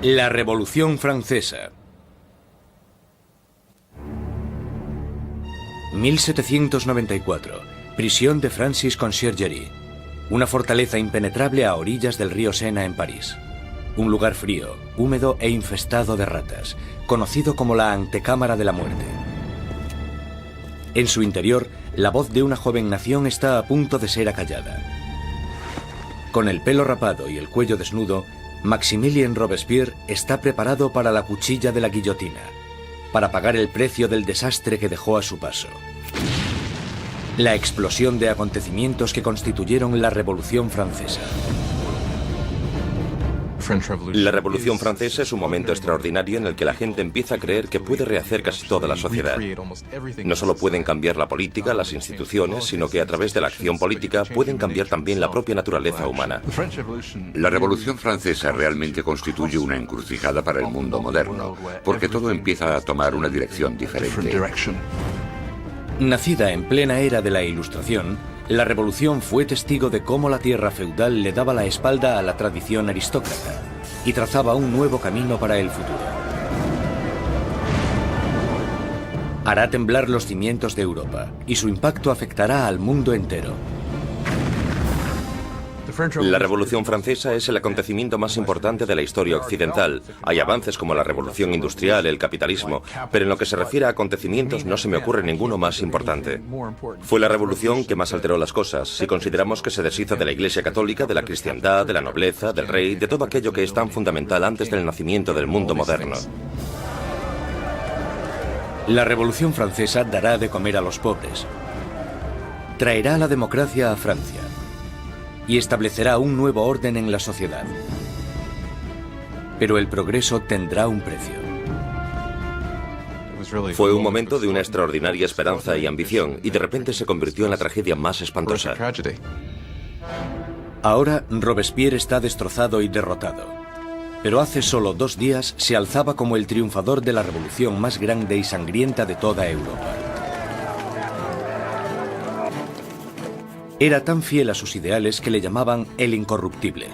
La Revolución Francesa. 1794. Prisión de Francis Conciergerie. Una fortaleza impenetrable a orillas del río Sena en París. Un lugar frío, húmedo e infestado de ratas, conocido como la antecámara de la muerte. En su interior, la voz de una joven nación está a punto de ser acallada. Con el pelo rapado y el cuello desnudo, Maximilien Robespierre está preparado para la cuchilla de la guillotina, para pagar el precio del desastre que dejó a su paso. La explosión de acontecimientos que constituyeron la Revolución Francesa. La Revolución Francesa es un momento extraordinario en el que la gente empieza a creer que puede rehacer casi toda la sociedad. No solo pueden cambiar la política, las instituciones, sino que a través de la acción política pueden cambiar también la propia naturaleza humana. La Revolución Francesa realmente constituye una encrucijada para el mundo moderno, porque todo empieza a tomar una dirección diferente. Nacida en plena era de la Ilustración, la Revolución fue testigo de cómo la tierra feudal le daba la espalda a la tradición aristócrata y trazaba un nuevo camino para el futuro. Hará temblar los cimientos de Europa y su impacto afectará al mundo entero. La Revolución Francesa es el acontecimiento más importante de la historia occidental. Hay avances como la Revolución Industrial, el capitalismo, pero en lo que se refiere a acontecimientos no se me ocurre ninguno más importante. Fue la revolución que más alteró las cosas, si consideramos que se deshizo de la Iglesia Católica, de la cristiandad, de la nobleza, del rey, de todo aquello que es tan fundamental antes del nacimiento del mundo moderno. La Revolución Francesa dará de comer a los pobres. Traerá la democracia a Francia y establecerá un nuevo orden en la sociedad. Pero el progreso tendrá un precio. Fue un momento de una extraordinaria esperanza y ambición, y de repente se convirtió en la tragedia más espantosa. Ahora Robespierre está destrozado y derrotado. Pero hace solo 2 días se alzaba como el triunfador de la revolución más grande y sangrienta de toda Europa. Era tan fiel a sus ideales que le llamaban el incorruptible.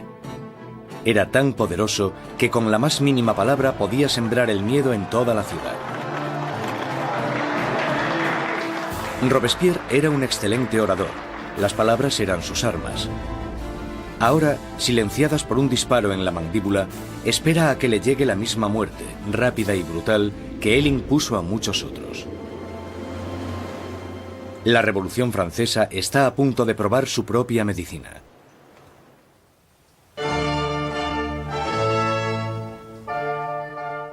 Era tan poderoso que con la más mínima palabra podía sembrar el miedo en toda la ciudad. Robespierre era un excelente orador. Las palabras eran sus armas. Ahora, silenciadas por un disparo en la mandíbula, espera a que le llegue la misma muerte, rápida y brutal, que él impuso a muchos otros. La Revolución Francesa está a punto de probar su propia medicina.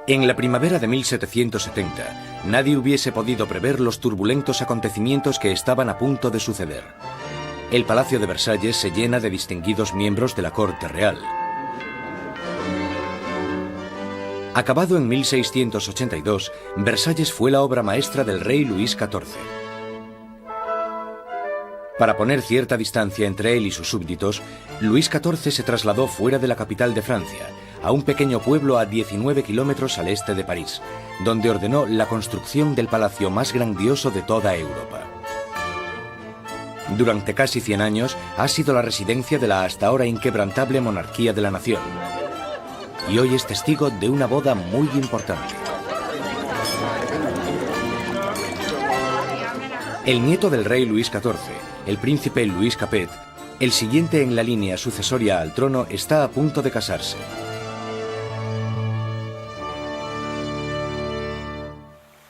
En la primavera de 1770, nadie hubiese podido prever los turbulentos acontecimientos que estaban a punto de suceder. El Palacio de Versalles se llena de distinguidos miembros de la corte real. Acabado en 1682, Versalles fue la obra maestra del rey Luis XIV. Para poner cierta distancia entre él y sus súbditos, Luis XIV se trasladó fuera de la capital de Francia, a un pequeño pueblo a 19 kilómetros al este de París, donde ordenó la construcción del palacio más grandioso de toda Europa. Durante casi 100 años ha sido la residencia de la hasta ahora inquebrantable monarquía de la nación. Y hoy es testigo de una boda muy importante. El nieto del rey Luis XIV, el príncipe Louis Capet, el siguiente en la línea sucesoria al trono, está a punto de casarse.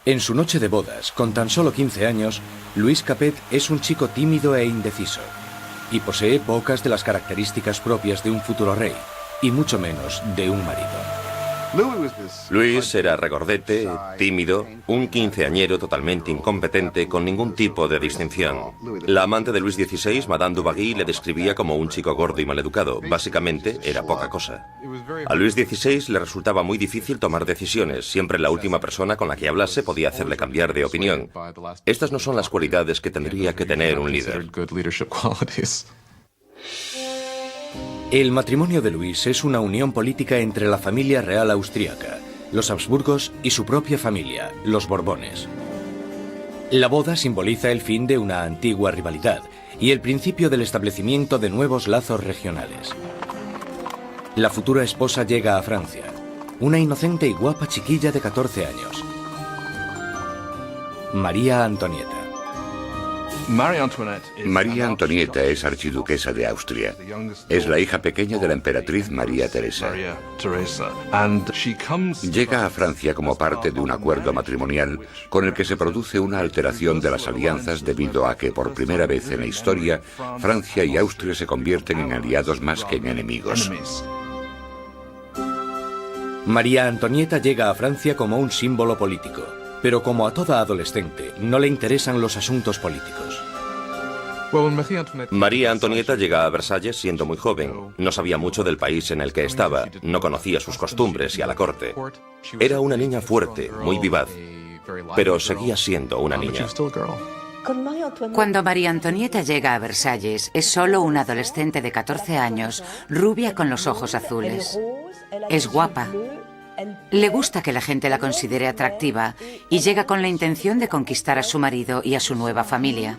En su noche de bodas, con tan solo 15 años, Louis Capet es un chico tímido e indeciso, y posee pocas de las características propias de un futuro rey, y mucho menos de un marido. Luis era regordete, tímido, un quinceañero totalmente incompetente, con ningún tipo de distinción. La amante de Luis XVI, Madame Dubarry, le describía como un chico gordo y maleducado. Básicamente, era poca cosa. A Luis XVI le resultaba muy difícil tomar decisiones. Siempre la última persona con la que hablase podía hacerle cambiar de opinión. Estas no son las cualidades que tendría que tener un líder. El matrimonio de Luis es una unión política entre la familia real austríaca, los Habsburgos y su propia familia, los Borbones. La boda simboliza el fin de una antigua rivalidad y el principio del establecimiento de nuevos lazos regionales. La futura esposa llega a Francia. una inocente y guapa chiquilla de 14 años. María Antonieta. María Antonieta es archiduquesa de Austria. Es la hija pequeña de la emperatriz María Teresa. Llega a Francia como parte de un acuerdo matrimonial con el que se produce una alteración de las alianzas debido a que por primera vez en la historia Francia y Austria se convierten en aliados más que en enemigos. María Antonieta llega a Francia como un símbolo político, pero como a toda adolescente, no le interesan los asuntos políticos. María Antonieta llega a Versalles siendo muy joven. No sabía mucho del país en el que estaba, no conocía sus costumbres y a la corte. Era una niña fuerte, muy vivaz, pero seguía siendo una niña. Cuando María Antonieta llega a Versalles, es solo una adolescente de 14 años, rubia con los ojos azules. Es guapa. Le gusta que la gente la considere atractiva y llega con la intención de conquistar a su marido y a su nueva familia.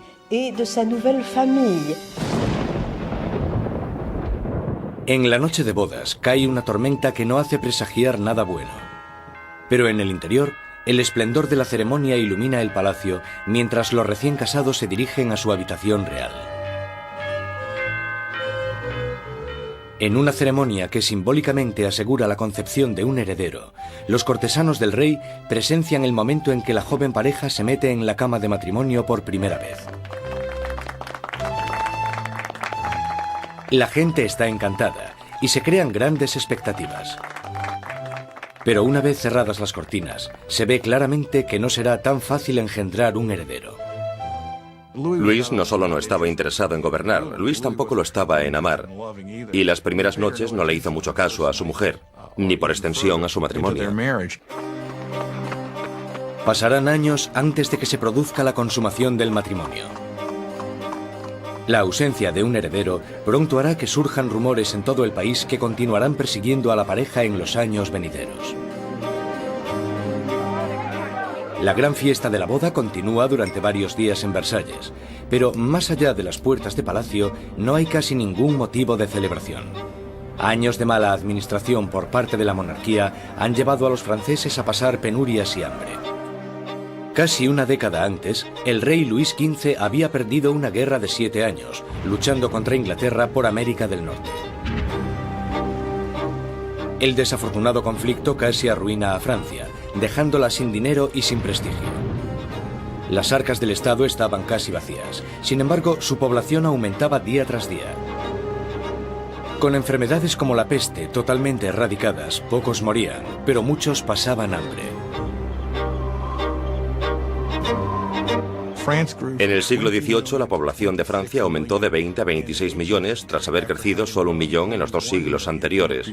En la noche de bodas cae una tormenta que no hace presagiar nada bueno. Pero en el interior, el esplendor de la ceremonia ilumina el palacio mientras los recién casados se dirigen a su habitación real. En una ceremonia que simbólicamente asegura la concepción de un heredero, los cortesanos del rey presencian el momento en que la joven pareja se mete en la cama de matrimonio por primera vez. La gente está encantada y se crean grandes expectativas. Pero una vez cerradas las cortinas, se ve claramente que no será tan fácil engendrar un heredero. Luis no solo no estaba interesado en gobernar, Luis tampoco lo estaba en amar. Y las primeras noches no le hizo mucho caso a su mujer, ni por extensión a su matrimonio. Pasarán años antes de que se produzca la consumación del matrimonio. La ausencia de un heredero pronto hará que surjan rumores en todo el país que continuarán persiguiendo a la pareja en los años venideros. La gran fiesta de la boda continúa durante varios días en Versalles, pero más allá de las puertas de palacio no hay casi ningún motivo de celebración. Años de mala administración por parte de la monarquía han llevado a los franceses a pasar penurias y hambre. Casi una década antes, el rey Luis XV había perdido una guerra de 7 años, luchando contra Inglaterra por América del Norte. El desafortunado conflicto casi arruina a Francia, dejándola sin dinero y sin prestigio. Las arcas del Estado estaban casi vacías. Sin embargo, su población aumentaba día tras día. Con enfermedades como la peste totalmente erradicadas, pocos morían, pero muchos pasaban hambre. En el siglo XVIII, la población de Francia aumentó de 20 a 26 millones tras haber crecido solo 1 millón en los 2 siglos anteriores.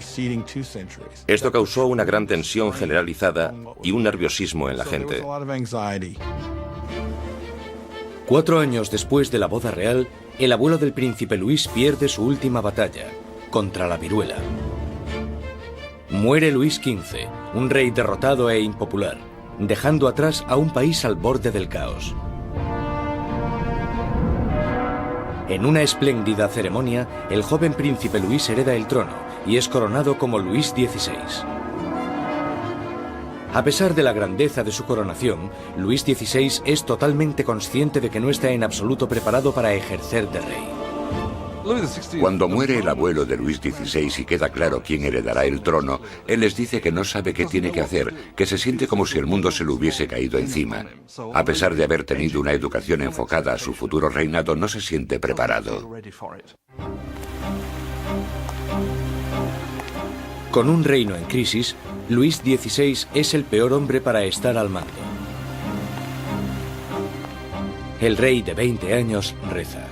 Esto causó una gran tensión generalizada y un nerviosismo en la gente. 4 años después de la boda real, el abuelo del príncipe Luis pierde su última batalla, contra la viruela. Muere Luis XV, un rey derrotado e impopular, dejando atrás a un país al borde del caos. En una espléndida ceremonia, el joven príncipe Luis hereda el trono y es coronado como Luis XVI. A pesar de la grandeza de su coronación, Luis XVI es totalmente consciente de que no está en absoluto preparado para ejercer de rey. Cuando muere el abuelo de Luis XVI y queda claro quién heredará el trono, él les dice que no sabe qué tiene que hacer, que se siente como si el mundo se le hubiese caído encima. A pesar de haber tenido una educación enfocada a su futuro reinado, no se siente preparado. Con un reino en crisis, Luis XVI es el peor hombre para estar al mando. El rey de 20 años reza: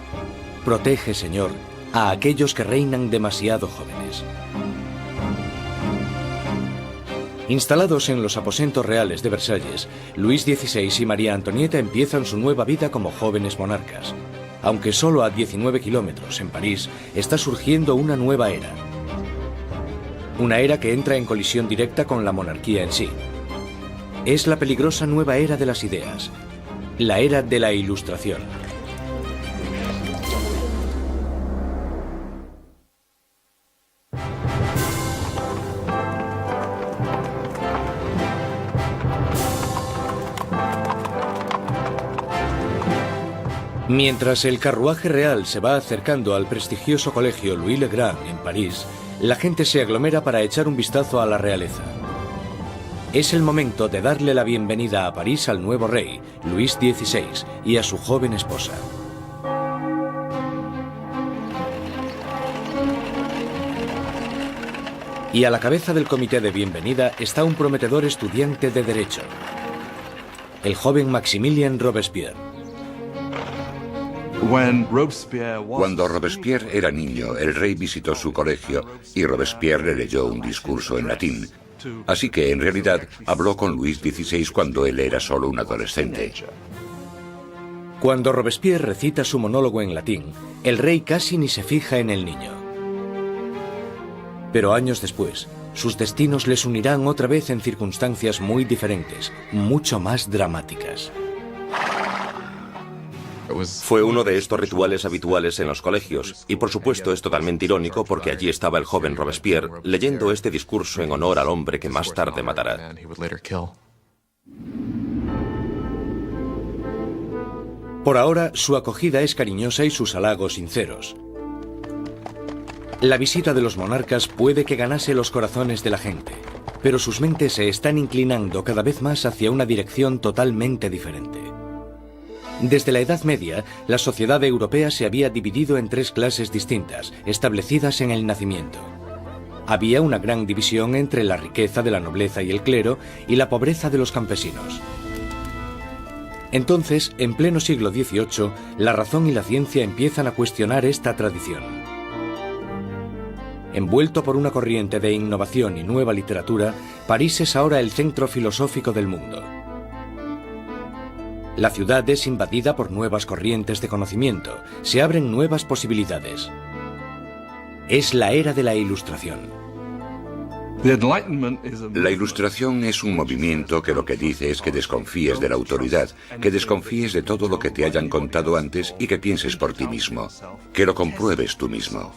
«Protege, Señor, a aquellos que reinan demasiado jóvenes». Instalados en los aposentos reales de Versalles, Luis XVI y María Antonieta empiezan su nueva vida como jóvenes monarcas. Aunque solo a 19 kilómetros, en París, está surgiendo una nueva era. Una era que entra en colisión directa con la monarquía en sí. Es la peligrosa nueva era de las ideas, la era de la Ilustración. Mientras el carruaje real se va acercando al prestigioso colegio Louis le Grand en París, la gente se aglomera para echar un vistazo a la realeza. Es el momento de darle la bienvenida a París al nuevo rey, Luis XVI, y a su joven esposa. Y a la cabeza del comité de bienvenida está un prometedor estudiante de Derecho, el joven Maximilien Robespierre. Cuando Robespierre era niño, el rey visitó su colegio y Robespierre le leyó un discurso en latín. Así que, en realidad, habló con Luis XVI cuando él era solo un adolescente. Cuando Robespierre recita su monólogo en latín, el rey casi ni se fija en el niño. Pero años después, sus destinos les unirán otra vez en circunstancias muy diferentes, mucho más dramáticas. Fue uno de estos rituales habituales en los colegios, y por supuesto es totalmente irónico porque allí estaba el joven Robespierre leyendo este discurso en honor al hombre que más tarde matará. Por ahora, su acogida es cariñosa y sus halagos sinceros. La visita de los monarcas puede que ganase los corazones de la gente, pero sus mentes se están inclinando cada vez más hacia una dirección totalmente diferente. Desde la Edad Media, la sociedad europea se había dividido en tres clases distintas, establecidas en el nacimiento. Había una gran división entre la riqueza de la nobleza y el clero y la pobreza de los campesinos. Entonces, en pleno siglo XVIII, la razón y la ciencia empiezan a cuestionar esta tradición. Envuelto por una corriente de innovación y nueva literatura, París es ahora el centro filosófico del mundo. La ciudad es invadida por nuevas corrientes de conocimiento, se abren nuevas posibilidades. Es la era de la Ilustración. La Ilustración es un movimiento que lo que dice es que desconfíes de la autoridad, que desconfíes de todo lo que te hayan contado antes y que pienses por ti mismo, que lo compruebes tú mismo.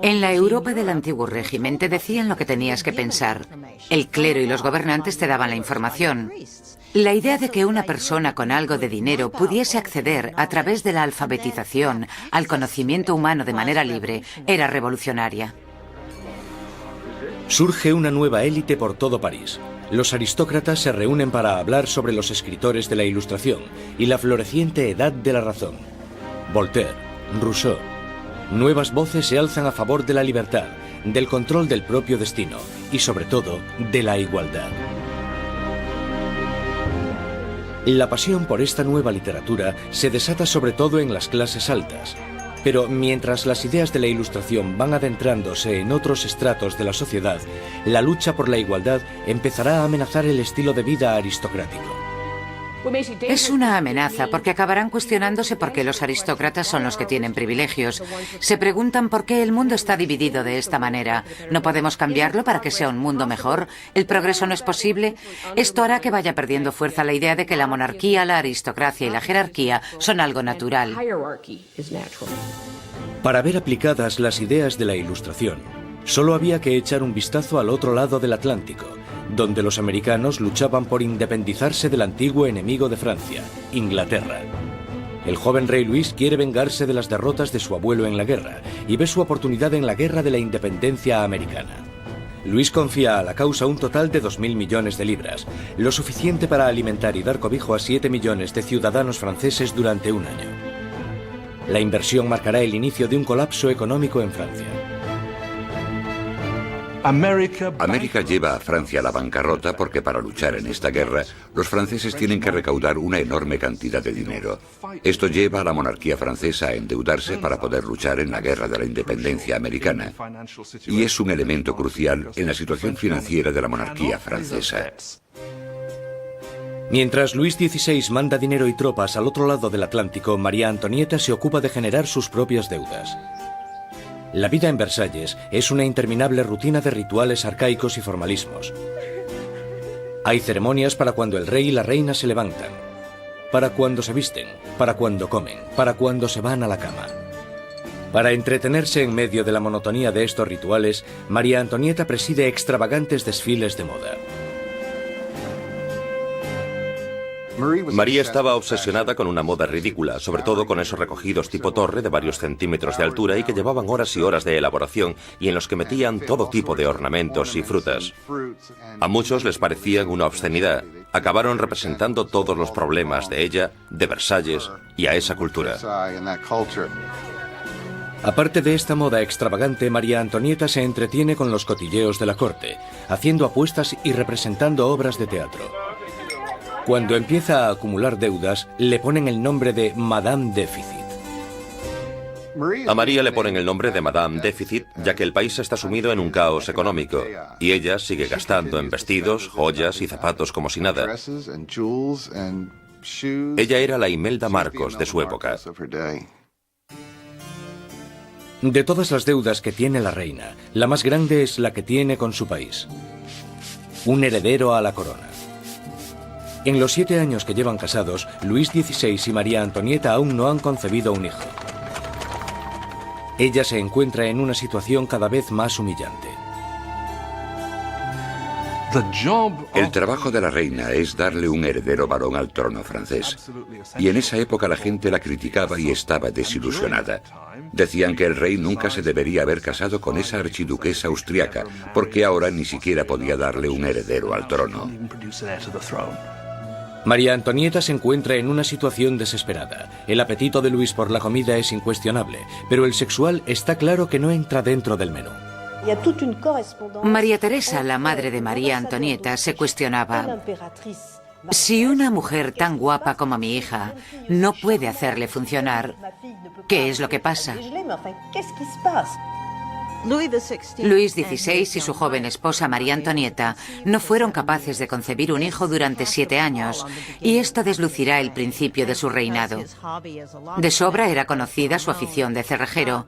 En la Europa del antiguo régimen te decían lo que tenías que pensar. El clero y los gobernantes te daban la información. La idea de que una persona con algo de dinero pudiese acceder a través de la alfabetización al conocimiento humano de manera libre era revolucionaria. Surge una nueva élite por todo París. Los aristócratas se reúnen para hablar sobre los escritores de la Ilustración y la floreciente edad de la razón. Voltaire, Rousseau. Nuevas voces se alzan a favor de la libertad, del control del propio destino y, sobre todo, de la igualdad. La pasión por esta nueva literatura se desata sobre todo en las clases altas. Pero mientras las ideas de la Ilustración van adentrándose en otros estratos de la sociedad, la lucha por la igualdad empezará a amenazar el estilo de vida aristocrático. Es una amenaza porque acabarán cuestionándose por qué los aristócratas son los que tienen privilegios. Se preguntan por qué el mundo está dividido de esta manera. ¿No podemos cambiarlo para que sea un mundo mejor? ¿El progreso no es posible? Esto hará que vaya perdiendo fuerza la idea de que la monarquía, la aristocracia y la jerarquía son algo natural. Para ver aplicadas las ideas de la Ilustración, solo había que echar un vistazo al otro lado del Atlántico, donde los americanos luchaban por independizarse del antiguo enemigo de Francia, Inglaterra. El joven rey Luis quiere vengarse de las derrotas de su abuelo en la guerra y ve su oportunidad en la guerra de la independencia americana. Luis confía a la causa un total de 2.000 millones de libras, lo suficiente para alimentar y dar cobijo a 7 millones de ciudadanos franceses durante un año. La inversión marcará el inicio de un colapso económico en Francia. América lleva a Francia a la bancarrota porque para luchar en esta guerra, los franceses tienen que recaudar una enorme cantidad de dinero. Esto lleva a la monarquía francesa a endeudarse para poder luchar en la guerra de la independencia americana. Y es un elemento crucial en la situación financiera de la monarquía francesa. Mientras Luis XVI manda dinero y tropas al otro lado del Atlántico, María Antonieta se ocupa de generar sus propias deudas. La vida en Versalles es una interminable rutina de rituales arcaicos y formalismos. Hay ceremonias para cuando el rey y la reina se levantan, para cuando se visten, para cuando comen, para cuando se van a la cama. Para entretenerse en medio de la monotonía de estos rituales, María Antonieta preside extravagantes desfiles de moda. María estaba obsesionada con una moda ridícula, sobre todo con esos recogidos tipo torre de varios centímetros de altura y que llevaban horas y horas de elaboración y en los que metían todo tipo de ornamentos y frutas. A muchos les parecían una obscenidad. Acabaron representando todos los problemas de ella, de Versalles y a esa cultura. Aparte de esta moda extravagante, María Antonieta se entretiene con los cotilleos de la corte, haciendo apuestas y representando obras de teatro. Cuando empieza a acumular deudas, le ponen el nombre de Madame Déficit. A María le ponen el nombre de Madame Déficit, ya que el país está sumido en un caos económico, y ella sigue gastando en vestidos, joyas y zapatos como si nada. Ella era la Imelda Marcos de su época. De todas las deudas que tiene la reina, la más grande es la que tiene con su país. Un heredero a la corona. En los 7 años que llevan casados, Luis XVI y María Antonieta aún no han concebido un hijo. Ella se encuentra en una situación cada vez más humillante. El trabajo de la reina es darle un heredero varón al trono francés. Y en esa época la gente la criticaba y estaba desilusionada. Decían que el rey nunca se debería haber casado con esa archiduquesa austriaca, porque ahora ni siquiera podía darle un heredero al trono. María Antonieta se encuentra en una situación desesperada. El apetito de Luis por la comida es incuestionable, pero el sexual está claro que no entra dentro del menú. María Teresa, la madre de María Antonieta, se cuestionaba: si una mujer tan guapa como mi hija no puede hacerle funcionar, ¿qué es lo que pasa? Luis XVI y su joven esposa María Antonieta no fueron capaces de concebir un hijo durante 7 años, y esto deslucirá el principio de su reinado. De sobra era conocida su afición de cerrajero.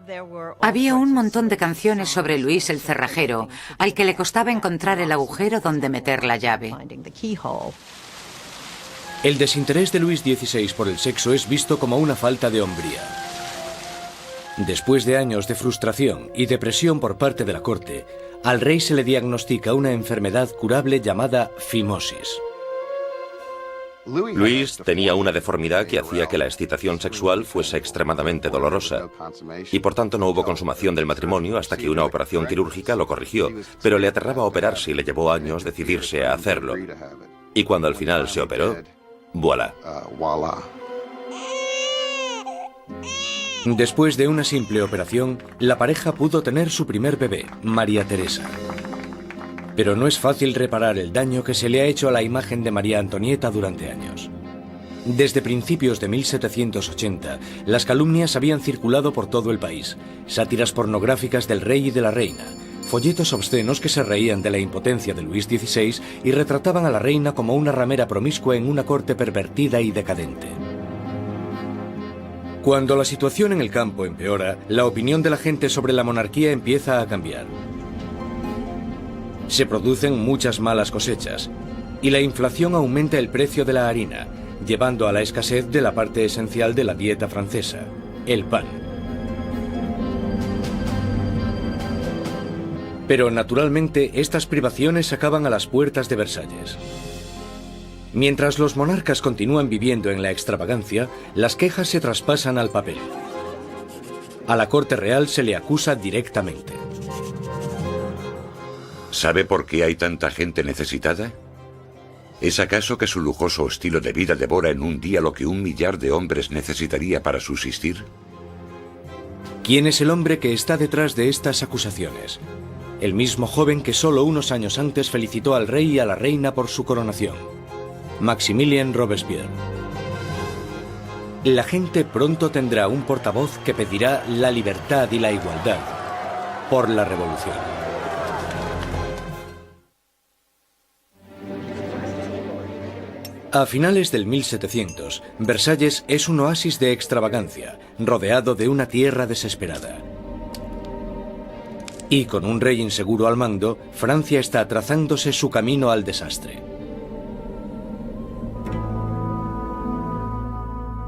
Había un montón de canciones sobre Luis el cerrajero, al que le costaba encontrar el agujero donde meter la llave. El desinterés de Luis XVI por el sexo es visto como una falta de hombría. Después de años de frustración y depresión por parte de la corte, al rey se le diagnostica una enfermedad curable llamada fimosis. Luis tenía una deformidad que hacía que la excitación sexual fuese extremadamente dolorosa, y por tanto no hubo consumación del matrimonio hasta que una operación quirúrgica lo corrigió, pero le aterraba operarse y le llevó años decidirse a hacerlo. Y cuando al final se operó, ¡voilà! Después de una simple operación, la pareja pudo tener su primer bebé, María Teresa. Pero no es fácil reparar el daño que se le ha hecho a la imagen de María Antonieta durante años. Desde principios de 1780, las calumnias habían circulado por todo el país, sátiras pornográficas del rey y de la reina, folletos obscenos que se reían de la impotencia de Luis XVI y retrataban a la reina como una ramera promiscua en una corte pervertida y decadente. Cuando la situación en el campo empeora, la opinión de la gente sobre la monarquía empieza a cambiar. Se producen muchas malas cosechas y la inflación aumenta el precio de la harina, llevando a la escasez de la parte esencial de la dieta francesa, el pan. Pero naturalmente estas privaciones acaban a las puertas de Versalles. Mientras los monarcas continúan viviendo en la extravagancia, las quejas se traspasan al papel. A la corte real se le acusa directamente. ¿Sabe por qué hay tanta gente necesitada? ¿Es acaso que su lujoso estilo de vida devora en un día lo que 1 millar de hombres necesitaría para subsistir? ¿Quién es el hombre que está detrás de estas acusaciones? El mismo joven que solo unos años antes felicitó al rey y a la reina por su coronación. Maximilien Robespierre. La gente pronto tendrá un portavoz que pedirá la libertad y la igualdad por la revolución. A finales del 1700, Versalles es un oasis de extravagancia, rodeado de una tierra desesperada. Y con un rey inseguro al mando, Francia está trazándose su camino al desastre.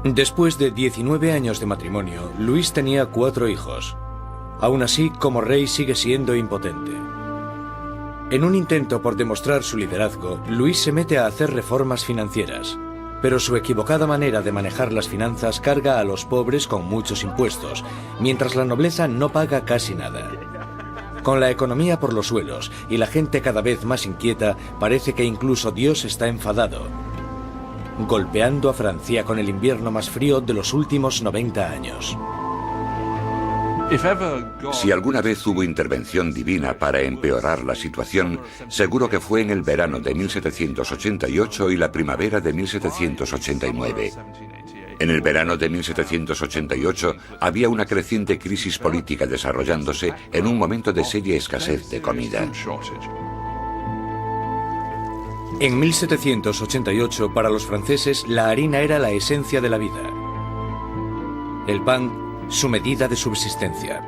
Después de 19 años de matrimonio, Luis tenía 4 hijos. Aún así, como rey sigue siendo impotente. En un intento por demostrar su liderazgo, Luis se mete a hacer reformas financieras, pero su equivocada manera de manejar las finanzas carga a los pobres con muchos impuestos, mientras la nobleza no paga casi nada. Con la economía por los suelos y la gente cada vez más inquieta, parece que incluso Dios está enfadado, golpeando a Francia con el invierno más frío de los últimos 90 años. Si alguna vez hubo intervención divina para empeorar la situación, seguro que fue en el verano de 1788 y la primavera de 1789. En el verano de 1788 había una creciente crisis política desarrollándose en un momento de seria escasez de comida. En 1788, para los franceses, la harina era la esencia de la vida. El pan, su medida de subsistencia.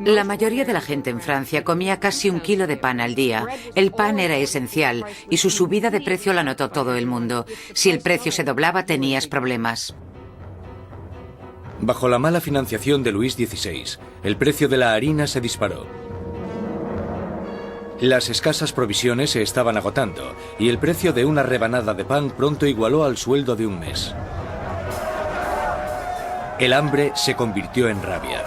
La mayoría de la gente en Francia comía casi 1 kilo de pan al día. El pan era esencial y su subida de precio la notó todo el mundo. Si el precio se doblaba, tenías problemas. Bajo la mala financiación de Luis XVI, el precio de la harina se disparó. Las escasas provisiones se estaban agotando y el precio de una rebanada de pan pronto igualó al sueldo de un mes. El hambre se convirtió en rabia.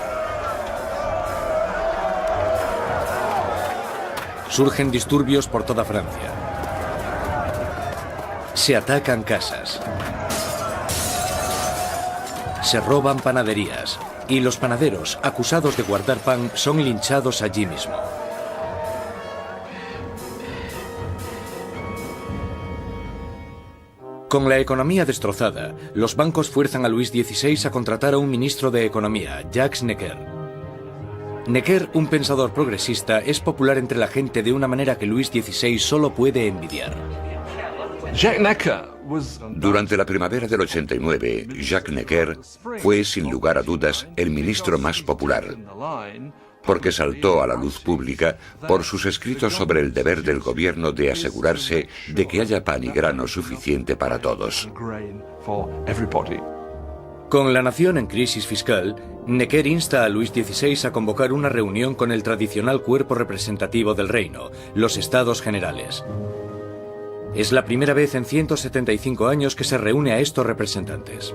Surgen disturbios por toda Francia. Se atacan casas. Se roban panaderías. Y los panaderos, acusados de guardar pan, son linchados allí mismo. Con la economía destrozada, los bancos fuerzan a Luis XVI a contratar a un ministro de Economía, Jacques Necker. Necker, un pensador progresista, es popular entre la gente de una manera que Luis XVI solo puede envidiar. Durante la primavera del 89, Jacques Necker fue, sin lugar a dudas, el ministro más popular, porque saltó a la luz pública por sus escritos sobre el deber del gobierno de asegurarse de que haya pan y grano suficiente para todos. Con la nación en crisis fiscal, Necker insta a Luis XVI a convocar una reunión con el tradicional cuerpo representativo del reino, los Estados Generales. Es la primera vez en 175 años que se reúne a estos representantes.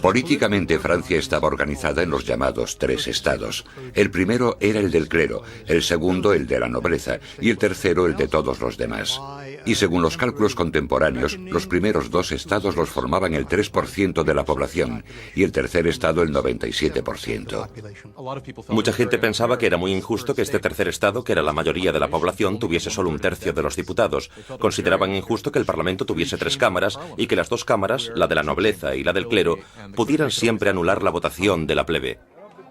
Políticamente, Francia estaba organizada en los llamados 3 estados. El primero era el del clero, el segundo el de la nobleza y el tercero el de todos los demás. Y según los cálculos contemporáneos, los primeros 2 estados los formaban el 3% de la población y el tercer estado el 97%. Mucha gente pensaba que era muy injusto que este tercer estado, que era la mayoría de la población, tuviese solo 1/3 de los diputados. Consideraban injusto que el Parlamento tuviese 3 cámaras y que las 2 cámaras, la de la nobleza y la del clero, pudieran siempre anular la votación de la plebe.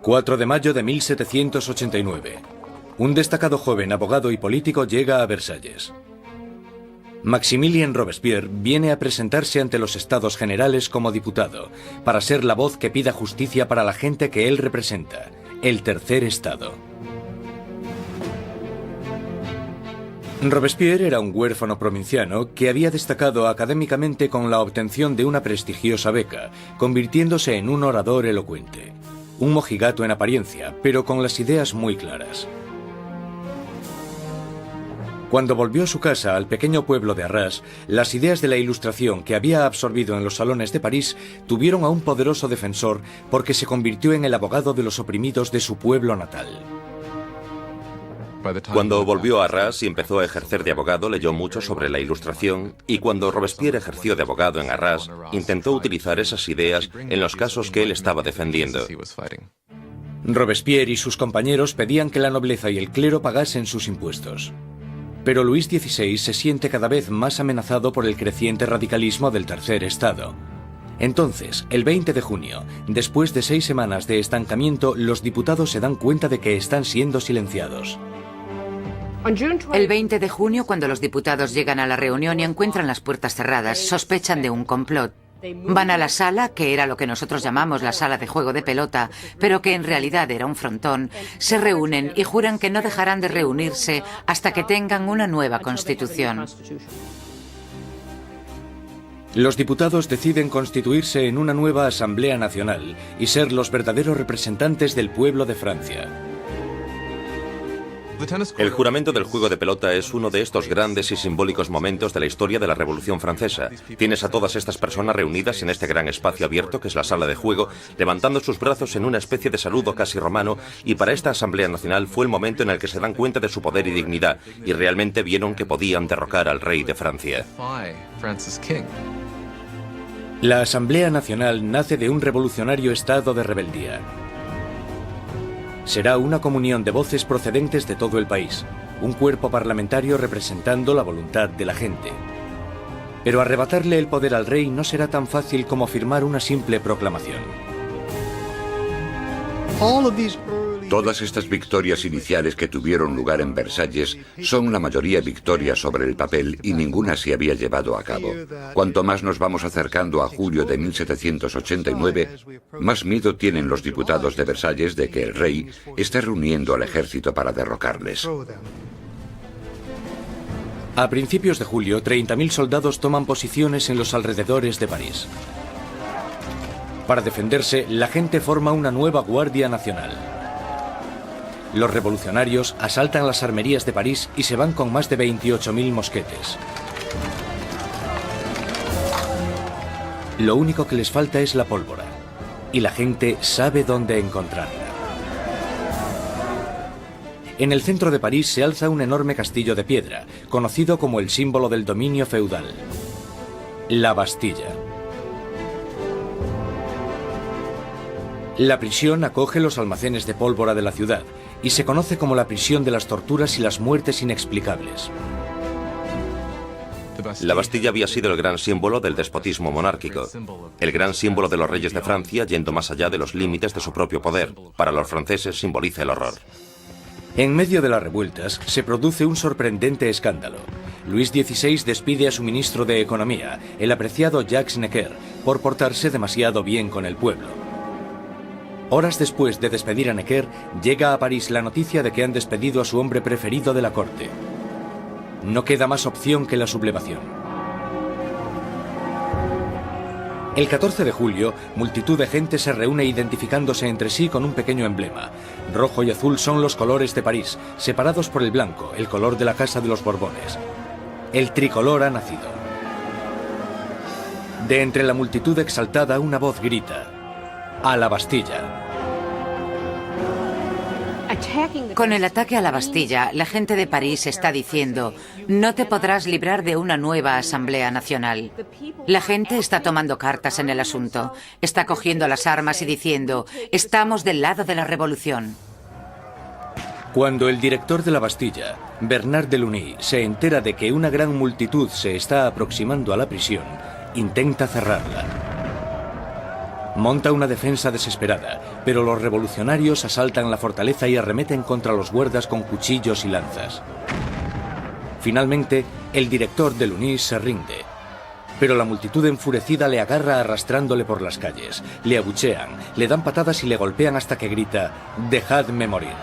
4 de mayo de 1789. Un destacado joven abogado y político llega a Versalles. Maximilien Robespierre viene a presentarse ante los Estados Generales como diputado, para ser la voz que pida justicia para la gente que él representa, el tercer estado. Robespierre era un huérfano provinciano que había destacado académicamente con la obtención de una prestigiosa beca, convirtiéndose en un orador elocuente. Un mojigato en apariencia, pero con las ideas muy claras. Cuando volvió a su casa, al pequeño pueblo de Arras, las ideas de la Ilustración que había absorbido en los salones de París tuvieron a un poderoso defensor porque se convirtió en el abogado de los oprimidos de su pueblo natal. Cuando volvió a Arras y empezó a ejercer de abogado, leyó mucho sobre la Ilustración, y cuando Robespierre ejerció de abogado en Arras, intentó utilizar esas ideas en los casos que él estaba defendiendo. Robespierre y sus compañeros pedían que la nobleza y el clero pagasen sus impuestos. Pero Luis XVI se siente cada vez más amenazado por el creciente radicalismo del tercer estado. Entonces, el 20 de junio, después de 6 semanas de estancamiento, los diputados se dan cuenta de que están siendo silenciados. El 20 de junio, cuando los diputados llegan a la reunión y encuentran las puertas cerradas, sospechan de un complot. Van a la sala, que era lo que nosotros llamamos la sala de juego de pelota, pero que en realidad era un frontón, se reúnen y juran que no dejarán de reunirse hasta que tengan una nueva constitución. Los diputados deciden constituirse en una nueva Asamblea Nacional y ser los verdaderos representantes del pueblo de Francia. El juramento del juego de pelota es uno de estos grandes y simbólicos momentos de la historia de la Revolución Francesa. Tienes a todas estas personas reunidas en este gran espacio abierto que es la sala de juego, levantando sus brazos en una especie de saludo casi romano, y para esta Asamblea Nacional fue el momento en el que se dan cuenta de su poder y dignidad, y realmente vieron que podían derrocar al rey de Francia. La Asamblea Nacional nace de un revolucionario estado de rebeldía. Será una comunión de voces procedentes de todo el país, un cuerpo parlamentario representando la voluntad de la gente. Pero arrebatarle el poder al rey no será tan fácil como firmar una simple proclamación. Todas estas victorias iniciales que tuvieron lugar en Versalles son la mayoría victorias sobre el papel y ninguna se había llevado a cabo. Cuanto más nos vamos acercando a julio de 1789, más miedo tienen los diputados de Versalles de que el rey esté reuniendo al ejército para derrocarles. A principios de julio, 30.000 soldados toman posiciones en los alrededores de París. Para defenderse, la gente forma una nueva Guardia Nacional. Los revolucionarios asaltan las armerías de París y se van con más de 28.000 mosquetes. Lo único que les falta es la pólvora, y la gente sabe dónde encontrarla. En el centro de París se alza un enorme castillo de piedra, conocido como el símbolo del dominio feudal: la Bastilla. La prisión acoge los almacenes de pólvora de la ciudad y se conoce como la prisión de las torturas y las muertes inexplicables. La Bastilla había sido el gran símbolo del despotismo monárquico, el gran símbolo de los reyes de Francia yendo más allá de los límites de su propio poder. Para los franceses simboliza el horror. En medio de las revueltas se produce un sorprendente escándalo. Luis XVI despide a su ministro de Economía, el apreciado Jacques Necker, por portarse demasiado bien con el pueblo. Horas después de despedir a Necker, llega a París la noticia de que han despedido a su hombre preferido de la corte. No queda más opción que la sublevación. El 14 de julio, multitud de gente se reúne identificándose entre sí con un pequeño emblema. Rojo y azul son los colores de París, separados por el blanco, el color de la Casa de los Borbones. El tricolor ha nacido. De entre la multitud exaltada, una voz grita: ¡a la Bastilla! Con el ataque a la Bastilla, la gente de París está diciendo: no te podrás librar de una nueva Asamblea Nacional. La gente está tomando cartas en el asunto, está cogiendo las armas y diciendo: estamos del lado de la revolución. Cuando el director de la Bastilla, Bernard Delaunay, se entera de que una gran multitud se está aproximando a la prisión, intenta cerrarla. Monta una defensa desesperada, pero los revolucionarios asaltan la fortaleza y arremeten contra los guardas con cuchillos y lanzas. Finalmente, el director Delaunay se rinde, pero la multitud enfurecida le agarra arrastrándole por las calles, le abuchean, le dan patadas y le golpean hasta que grita: «¡Dejadme morir!».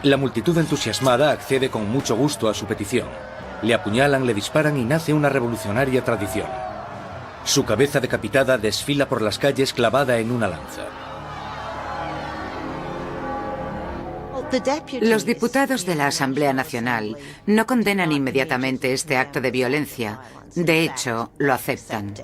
La multitud entusiasmada accede con mucho gusto a su petición. Le apuñalan, le disparan y nace una revolucionaria tradición. Su cabeza decapitada desfila por las calles clavada en una lanza. Los diputados de la Asamblea Nacional no condenan inmediatamente este acto de violencia. De hecho, lo aceptan.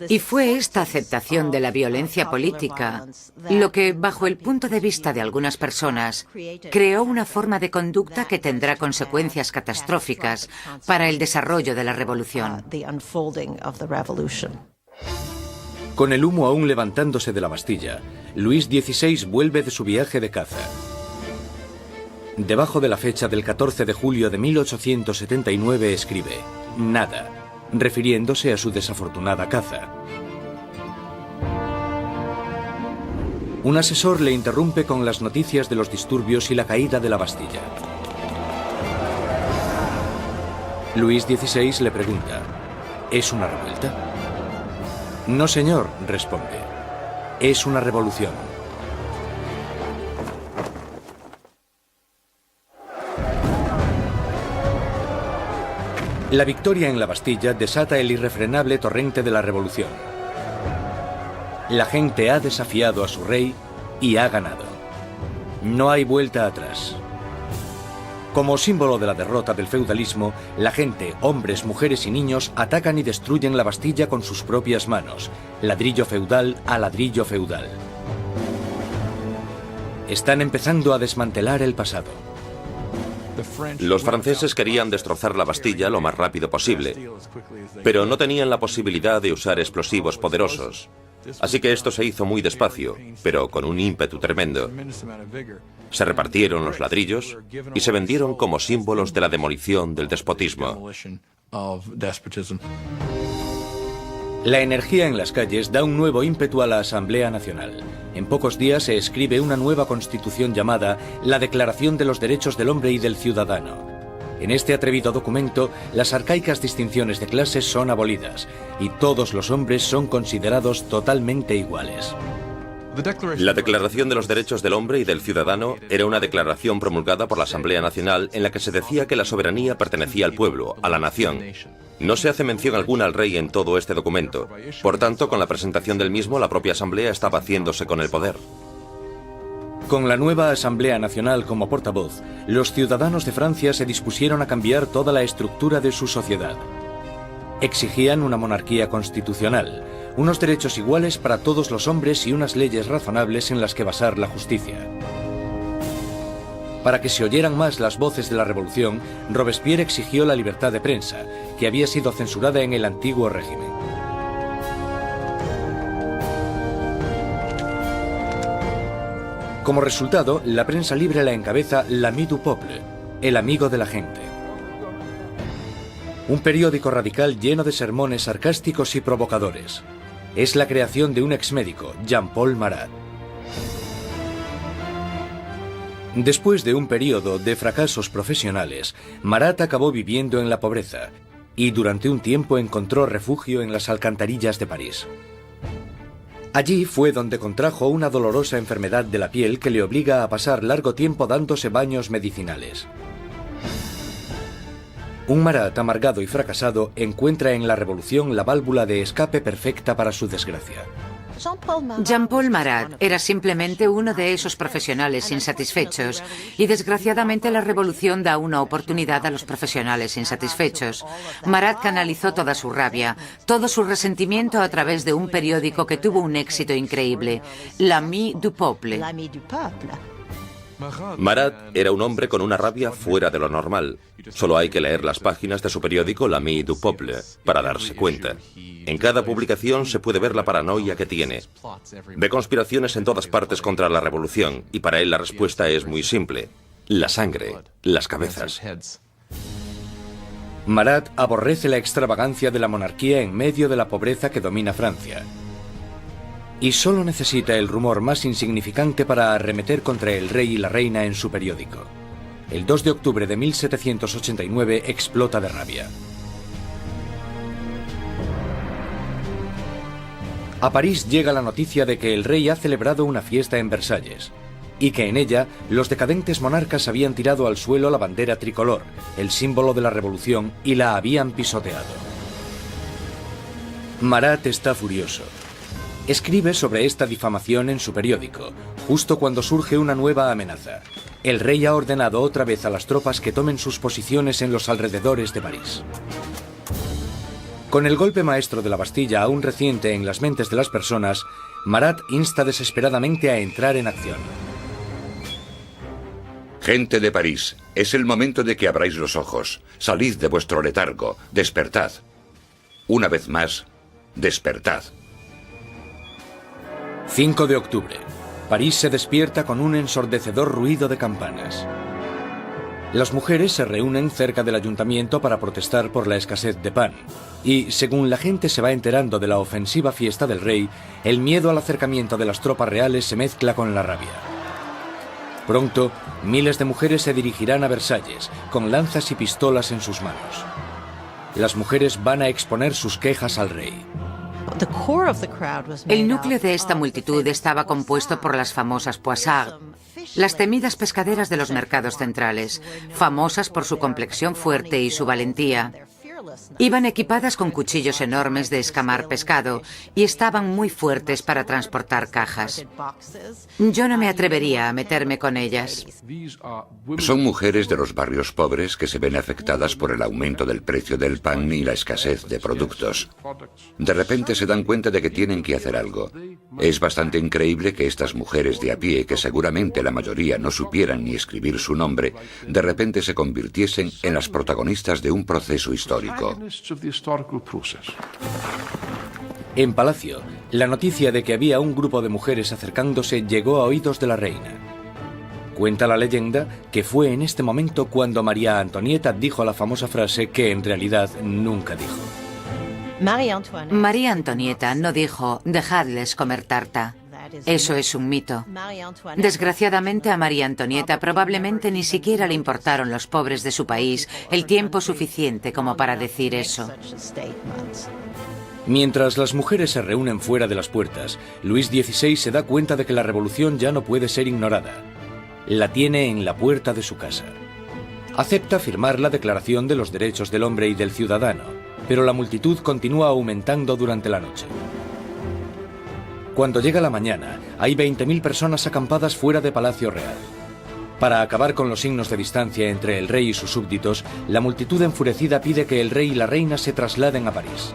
Y fue esta aceptación de la violencia política lo que, bajo el punto de vista de algunas personas, creó una forma de conducta que tendrá consecuencias catastróficas para el desarrollo de la revolución. Con el humo aún levantándose de la Bastilla, Luis XVI vuelve de su viaje de caza. Debajo de la fecha del 14 de julio de 1879 escribe: «Nada», refiriéndose a su desafortunada caza. Un asesor le interrumpe con las noticias de los disturbios y la caída de la Bastilla. Luis XVI le pregunta: ¿es una revuelta? «No, señor», responde. «Es una revolución». La victoria en la Bastilla desata el irrefrenable torrente de la revolución. La gente ha desafiado a su rey y ha ganado. No hay vuelta atrás. Como símbolo de la derrota del feudalismo, la gente, hombres, mujeres y niños atacan y destruyen la Bastilla con sus propias manos, ladrillo feudal a ladrillo feudal. Están empezando a desmantelar el pasado. Los franceses querían destrozar la Bastilla lo más rápido posible, pero no tenían la posibilidad de usar explosivos poderosos. Así que esto se hizo muy despacio, pero con un ímpetu tremendo. Se repartieron los ladrillos y se vendieron como símbolos de la demolición del despotismo. La energía en las calles da un nuevo ímpetu a la Asamblea Nacional. En pocos días se escribe una nueva constitución llamada la Declaración de los Derechos del Hombre y del Ciudadano. En este atrevido documento, las arcaicas distinciones de clases son abolidas y todos los hombres son considerados totalmente iguales. La Declaración de los Derechos del Hombre y del Ciudadano era una declaración promulgada por la Asamblea Nacional en la que se decía que la soberanía pertenecía al pueblo, a la nación. No se hace mención alguna al rey en todo este documento. Por tanto, con la presentación del mismo, la propia Asamblea estaba haciéndose con el poder. Con la nueva Asamblea Nacional como portavoz, los ciudadanos de Francia se dispusieron a cambiar toda la estructura de su sociedad. Exigían una monarquía constitucional, unos derechos iguales para todos los hombres y unas leyes razonables en las que basar la justicia. Para que se oyeran más las voces de la revolución, Robespierre exigió la libertad de prensa, que había sido censurada en el antiguo régimen. Como resultado, la prensa libre la encabeza l'Ami du Peuple, el amigo de la gente. Un periódico radical lleno de sermones sarcásticos y provocadores. Es la creación de un exmédico, Jean-Paul Marat. Después de un periodo de fracasos profesionales, Marat acabó viviendo en la pobreza y durante un tiempo encontró refugio en las alcantarillas de París. Allí fue donde contrajo una dolorosa enfermedad de la piel que le obliga a pasar largo tiempo dándose baños medicinales. Un Marat amargado y fracasado encuentra en la revolución la válvula de escape perfecta para su desgracia. Jean-Paul Marat era simplemente uno de esos profesionales insatisfechos y desgraciadamente la revolución da una oportunidad a los profesionales insatisfechos. Marat canalizó toda su rabia, todo su resentimiento a través de un periódico que tuvo un éxito increíble, l'Ami du Peuple. Marat era un hombre con una rabia fuera de lo normal. Solo hay que leer las páginas de su periódico l'Ami du Peuple para darse cuenta. En cada publicación se puede ver la paranoia que tiene. Ve conspiraciones en todas partes contra la revolución y para él la respuesta es muy simple. La sangre, las cabezas. Marat aborrece la extravagancia de la monarquía en medio de la pobreza que domina Francia. Y solo necesita el rumor más insignificante para arremeter contra el rey y la reina en su periódico. El 2 de octubre de 1789 explota de rabia. A París llega la noticia de que el rey ha celebrado una fiesta en Versalles y que en ella los decadentes monarcas habían tirado al suelo la bandera tricolor, el símbolo de la revolución, y la habían pisoteado. Marat está furioso. Escribe sobre esta difamación en su periódico, justo cuando surge una nueva amenaza. El rey ha ordenado otra vez a las tropas que tomen sus posiciones en los alrededores de París. Con el golpe maestro de la Bastilla aún reciente en las mentes de las personas, Marat insta desesperadamente a entrar en acción. Gente de París, es el momento de que abráis los ojos. Salid de vuestro letargo, despertad. Una vez más, despertad. 5 de octubre. París se despierta con un ensordecedor ruido de campanas. Las mujeres se reúnen cerca del ayuntamiento para protestar por la escasez de pan. Y, según la gente se va enterando de la ofensiva fiesta del rey, el miedo al acercamiento de las tropas reales se mezcla con la rabia. Pronto, miles de mujeres se dirigirán a Versalles, con lanzas y pistolas en sus manos. Las mujeres van a exponer sus quejas al rey. El núcleo de esta multitud estaba compuesto por las famosas poissardes, las temidas pescaderas de los mercados centrales, famosas por su complexión fuerte y su valentía. Iban equipadas con cuchillos enormes de escamar pescado y estaban muy fuertes para transportar cajas. Yo no me atrevería a meterme con ellas. Son mujeres de los barrios pobres que se ven afectadas por el aumento del precio del pan y la escasez de productos. De repente se dan cuenta de que tienen que hacer algo. Es bastante increíble que estas mujeres de a pie, que seguramente la mayoría no supieran ni escribir su nombre, de repente se convirtiesen en las protagonistas de un proceso histórico. En Palacio, la noticia de que había un grupo de mujeres acercándose llegó a oídos de la reina. Cuenta la leyenda que fue en este momento cuando María Antonieta dijo la famosa frase que en realidad nunca dijo. María Antonieta no dijo, dejadles comer tarta. Eso es un mito. Desgraciadamente a María Antonieta probablemente ni siquiera le importaron los pobres de su país el tiempo suficiente como para decir eso. Mientras las mujeres se reúnen fuera de las puertas, Luis XVI se da cuenta de que la revolución ya no puede ser ignorada. La tiene en la puerta de su casa. Acepta firmar la Declaración de los Derechos del Hombre y del Ciudadano, pero la multitud continúa aumentando durante la noche. Cuando llega la mañana, hay 20.000 personas acampadas fuera de Palacio Real. Para acabar con los signos de distancia entre el rey y sus súbditos, la multitud enfurecida pide que el rey y la reina se trasladen a París.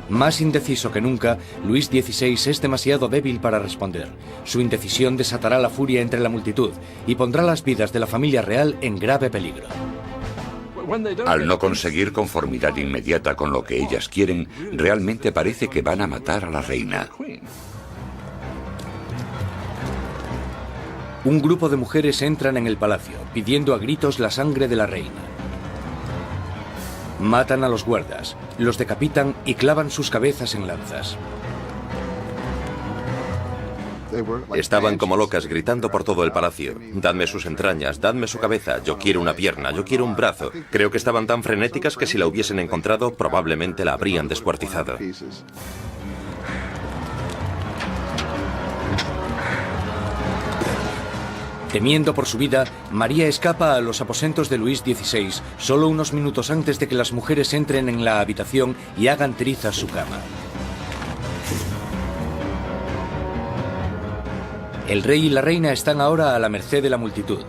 Más indeciso que nunca, Luis XVI es demasiado débil para responder. Su indecisión desatará la furia entre la multitud y pondrá las vidas de la familia real en grave peligro. Al no conseguir conformidad inmediata con lo que ellas quieren, realmente parece que van a matar a la reina. Un grupo de mujeres entran en el palacio, pidiendo a gritos la sangre de la reina. Matan a los guardas, los decapitan y clavan sus cabezas en lanzas. Estaban como locas gritando por todo el palacio. Dadme sus entrañas, dadme su cabeza, yo quiero una pierna, yo quiero un brazo. Creo que estaban tan frenéticas que si la hubiesen encontrado probablemente la habrían descuartizado. Temiendo por su vida, María escapa a los aposentos de Luis XVI solo unos minutos antes de que las mujeres entren en la habitación y hagan trizas su cama. El rey y la reina están ahora a la merced de la multitud.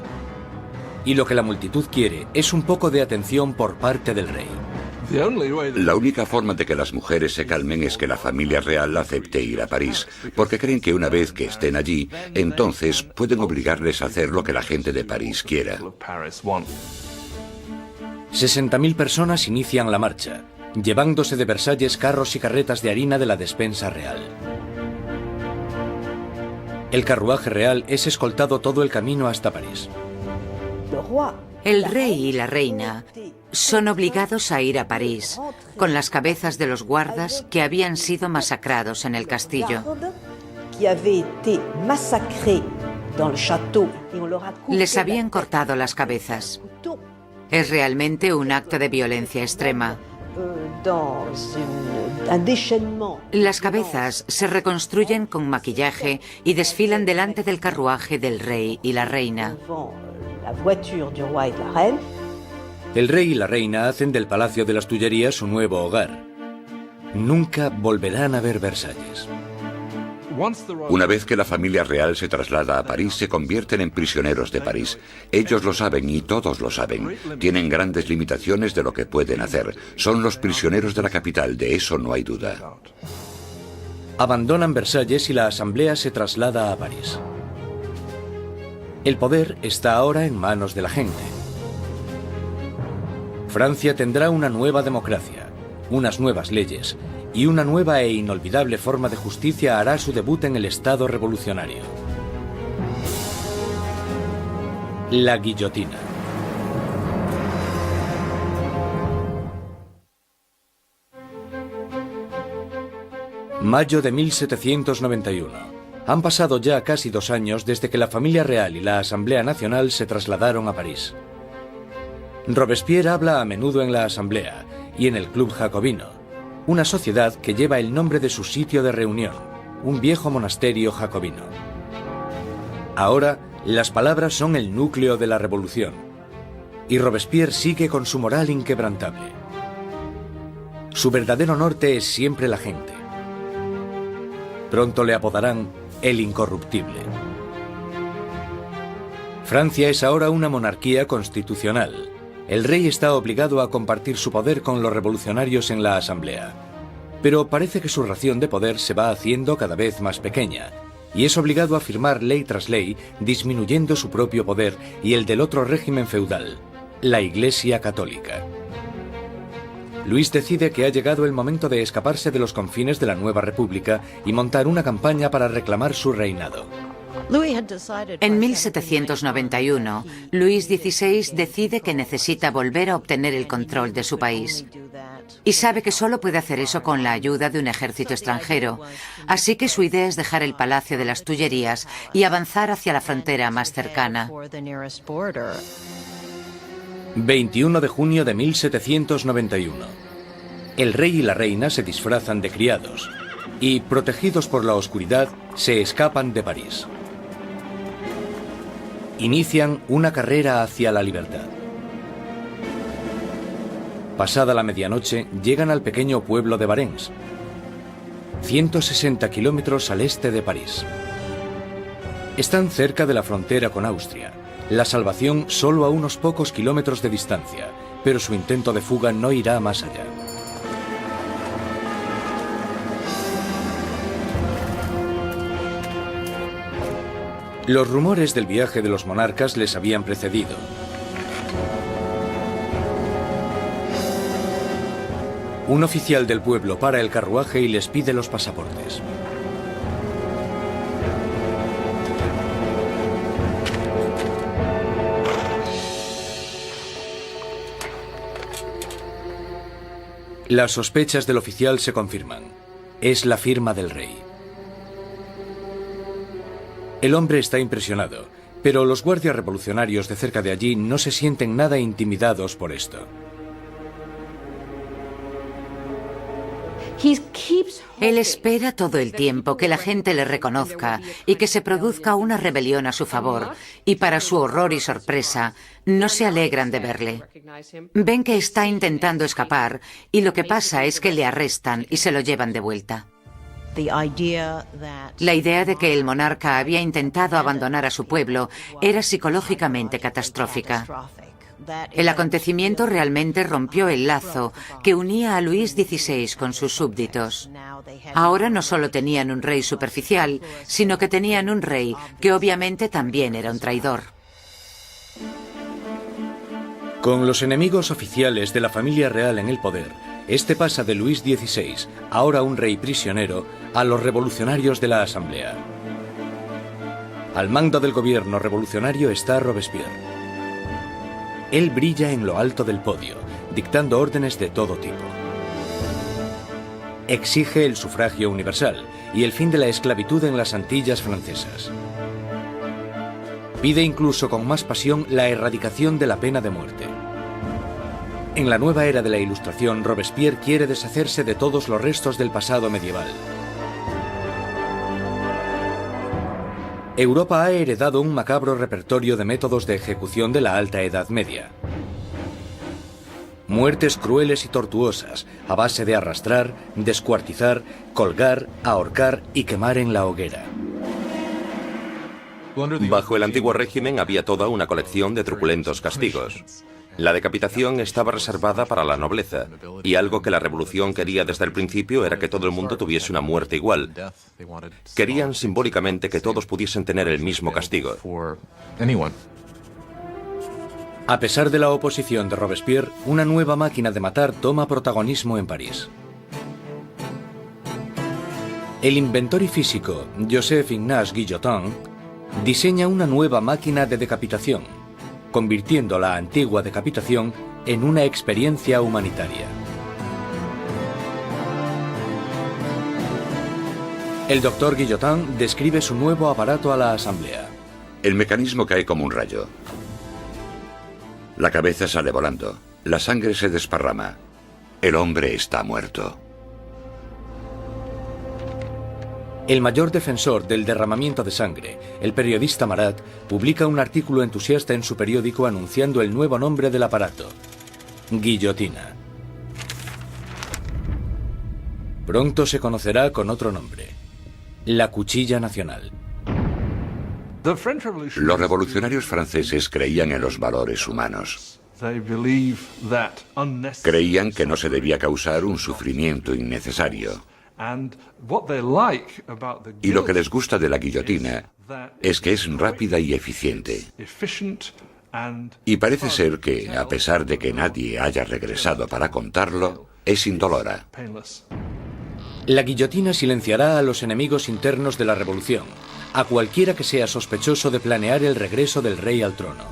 Y lo que la multitud quiere es un poco de atención por parte del rey. La única forma de que las mujeres se calmen es que la familia real acepte ir a París, porque creen que una vez que estén allí, entonces pueden obligarles a hacer lo que la gente de París quiera. 60.000 personas inician la marcha, llevándose de Versalles carros y carretas de harina de la despensa real. El carruaje real es escoltado todo el camino hasta París. El rey y la reina son obligados a ir a París, con las cabezas de los guardas que habían sido masacrados en el castillo. Les habían cortado las cabezas. Es realmente un acto de violencia extrema. Las cabezas se reconstruyen con maquillaje y desfilan delante del carruaje del rey y la reina. El rey y la reina hacen del Palacio de las Tullerías su nuevo hogar. Nunca volverán a ver Versalles. Una vez que la familia real se traslada a París, se convierten en prisioneros de París. Ellos lo saben y todos lo saben. Tienen grandes limitaciones de lo que pueden hacer. Son los prisioneros de la capital, de eso no hay duda. Abandonan Versalles y la asamblea se traslada a París. El poder está ahora en manos de la gente. Francia tendrá una nueva democracia, unas nuevas leyes, y una nueva e inolvidable forma de justicia hará su debut en el Estado revolucionario. La guillotina. Mayo de 1791. Han pasado ya casi 2 años desde que la familia real y la Asamblea Nacional se trasladaron a París. Robespierre habla a menudo en la Asamblea y en el Club Jacobino, una sociedad que lleva el nombre de su sitio de reunión, un viejo monasterio jacobino. Ahora, las palabras son el núcleo de la revolución. y Robespierre sigue con su moral inquebrantable. Su verdadero norte es siempre la gente. Pronto le apodarán el incorruptible. Francia es ahora una monarquía constitucional. El rey está obligado a compartir su poder con los revolucionarios en la Asamblea. Pero parece que su ración de poder se va haciendo cada vez más pequeña, y es obligado a firmar ley tras ley, disminuyendo su propio poder y el del otro régimen feudal, la Iglesia Católica. Luis decide que ha llegado el momento de escaparse de los confines de la nueva república y montar una campaña para reclamar su reinado. En 1791, Luis XVI decide que necesita volver a obtener el control de su país. Y sabe que solo puede hacer eso con la ayuda de un ejército extranjero. Así que su idea es dejar el Palacio de las Tullerías y avanzar hacia la frontera más cercana. 21 de junio de 1791. El rey y la reina se disfrazan de criados y, protegidos por la oscuridad, se escapan de París. Inician una carrera hacia la libertad. Pasada la medianoche, llegan al pequeño pueblo de Varennes, 160 kilómetros al este de París. Están cerca de la frontera con Austria. La salvación solo a unos pocos kilómetros de distancia, pero su intento de fuga no irá más allá. Los rumores del viaje de los monarcas les habían precedido. Un oficial del pueblo para el carruaje y les pide los pasaportes. Las sospechas del oficial se confirman. Es la firma del rey. El hombre está impresionado, pero los guardias revolucionarios de cerca de allí no se sienten nada intimidados por esto. Él espera todo el tiempo que la gente le reconozca y que se produzca una rebelión a su favor, y para su horror y sorpresa, no se alegran de verle. Ven que está intentando escapar y lo que pasa es que le arrestan y se lo llevan de vuelta. La idea de que el monarca había intentado abandonar a su pueblo era psicológicamente catastrófica. El acontecimiento realmente rompió el lazo que unía a Luis XVI con sus súbditos. Ahora no solo tenían un rey superficial, sino que tenían un rey que obviamente también era un traidor. Con los enemigos oficiales de la familia real en el poder, este pasa de Luis XVI, ahora un rey prisionero, a los revolucionarios de la Asamblea. Al mando del gobierno revolucionario está Robespierre. Él brilla en lo alto del podio, dictando órdenes de todo tipo. Exige el sufragio universal y el fin de la esclavitud en las Antillas francesas. Pide incluso con más pasión la erradicación de la pena de muerte. En la nueva era de la Ilustración, Robespierre quiere deshacerse de todos los restos del pasado medieval. Europa ha heredado un macabro repertorio de métodos de ejecución de la Alta Edad Media. Muertes crueles y tortuosas, a base de arrastrar, descuartizar, colgar, ahorcar y quemar en la hoguera. Bajo el antiguo régimen había toda una colección de truculentos castigos. La decapitación estaba reservada para la nobleza, y algo que la revolución quería desde el principio era que todo el mundo tuviese una muerte igual. Querían simbólicamente que todos pudiesen tener el mismo castigo. A pesar de la oposición de Robespierre, una nueva máquina de matar toma protagonismo en París. El inventor y físico Joseph Ignace Guillotin diseña una nueva máquina de decapitación, convirtiendo la antigua decapitación en una experiencia humanitaria. El doctor Guillotin describe su nuevo aparato a la Asamblea. El mecanismo cae como un rayo. La cabeza sale volando. La sangre se desparrama. El hombre está muerto. El mayor defensor del derramamiento de sangre, el periodista Marat, publica un artículo entusiasta en su periódico anunciando el nuevo nombre del aparato: guillotina. Pronto se conocerá con otro nombre: la cuchilla nacional. Los revolucionarios franceses creían en los valores humanos. Creían que no se debía causar un sufrimiento innecesario. Y lo que les gusta de la guillotina es que es rápida y eficiente. Y parece ser que, a pesar de que nadie haya regresado para contarlo, es indolora. La guillotina silenciará a los enemigos internos de la revolución, a cualquiera que sea sospechoso de planear el regreso del rey al trono.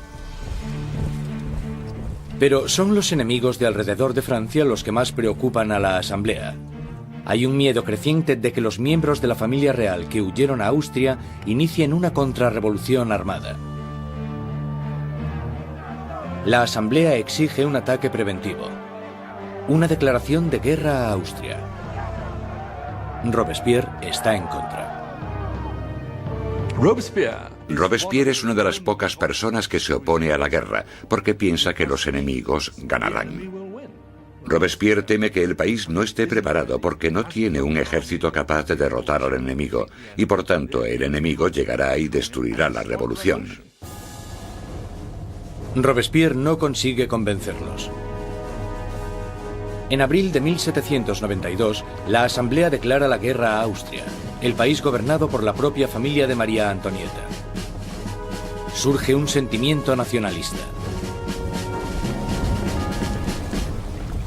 Pero son los enemigos de alrededor de Francia los que más preocupan a la Asamblea. Hay un miedo creciente de que los miembros de la familia real que huyeron a Austria inicien una contrarrevolución armada. La Asamblea exige un ataque preventivo, una declaración de guerra a Austria. Robespierre está en contra. Robespierre es una de las pocas personas que se opone a la guerra, porque piensa que los enemigos ganarán. Robespierre teme que el país no esté preparado porque no tiene un ejército capaz de derrotar al enemigo, y por tanto el enemigo llegará y destruirá la revolución. Robespierre no consigue convencerlos. En abril de 1792, la Asamblea declara la guerra a Austria, el país gobernado por la propia familia de María Antonieta. Surge un sentimiento nacionalista.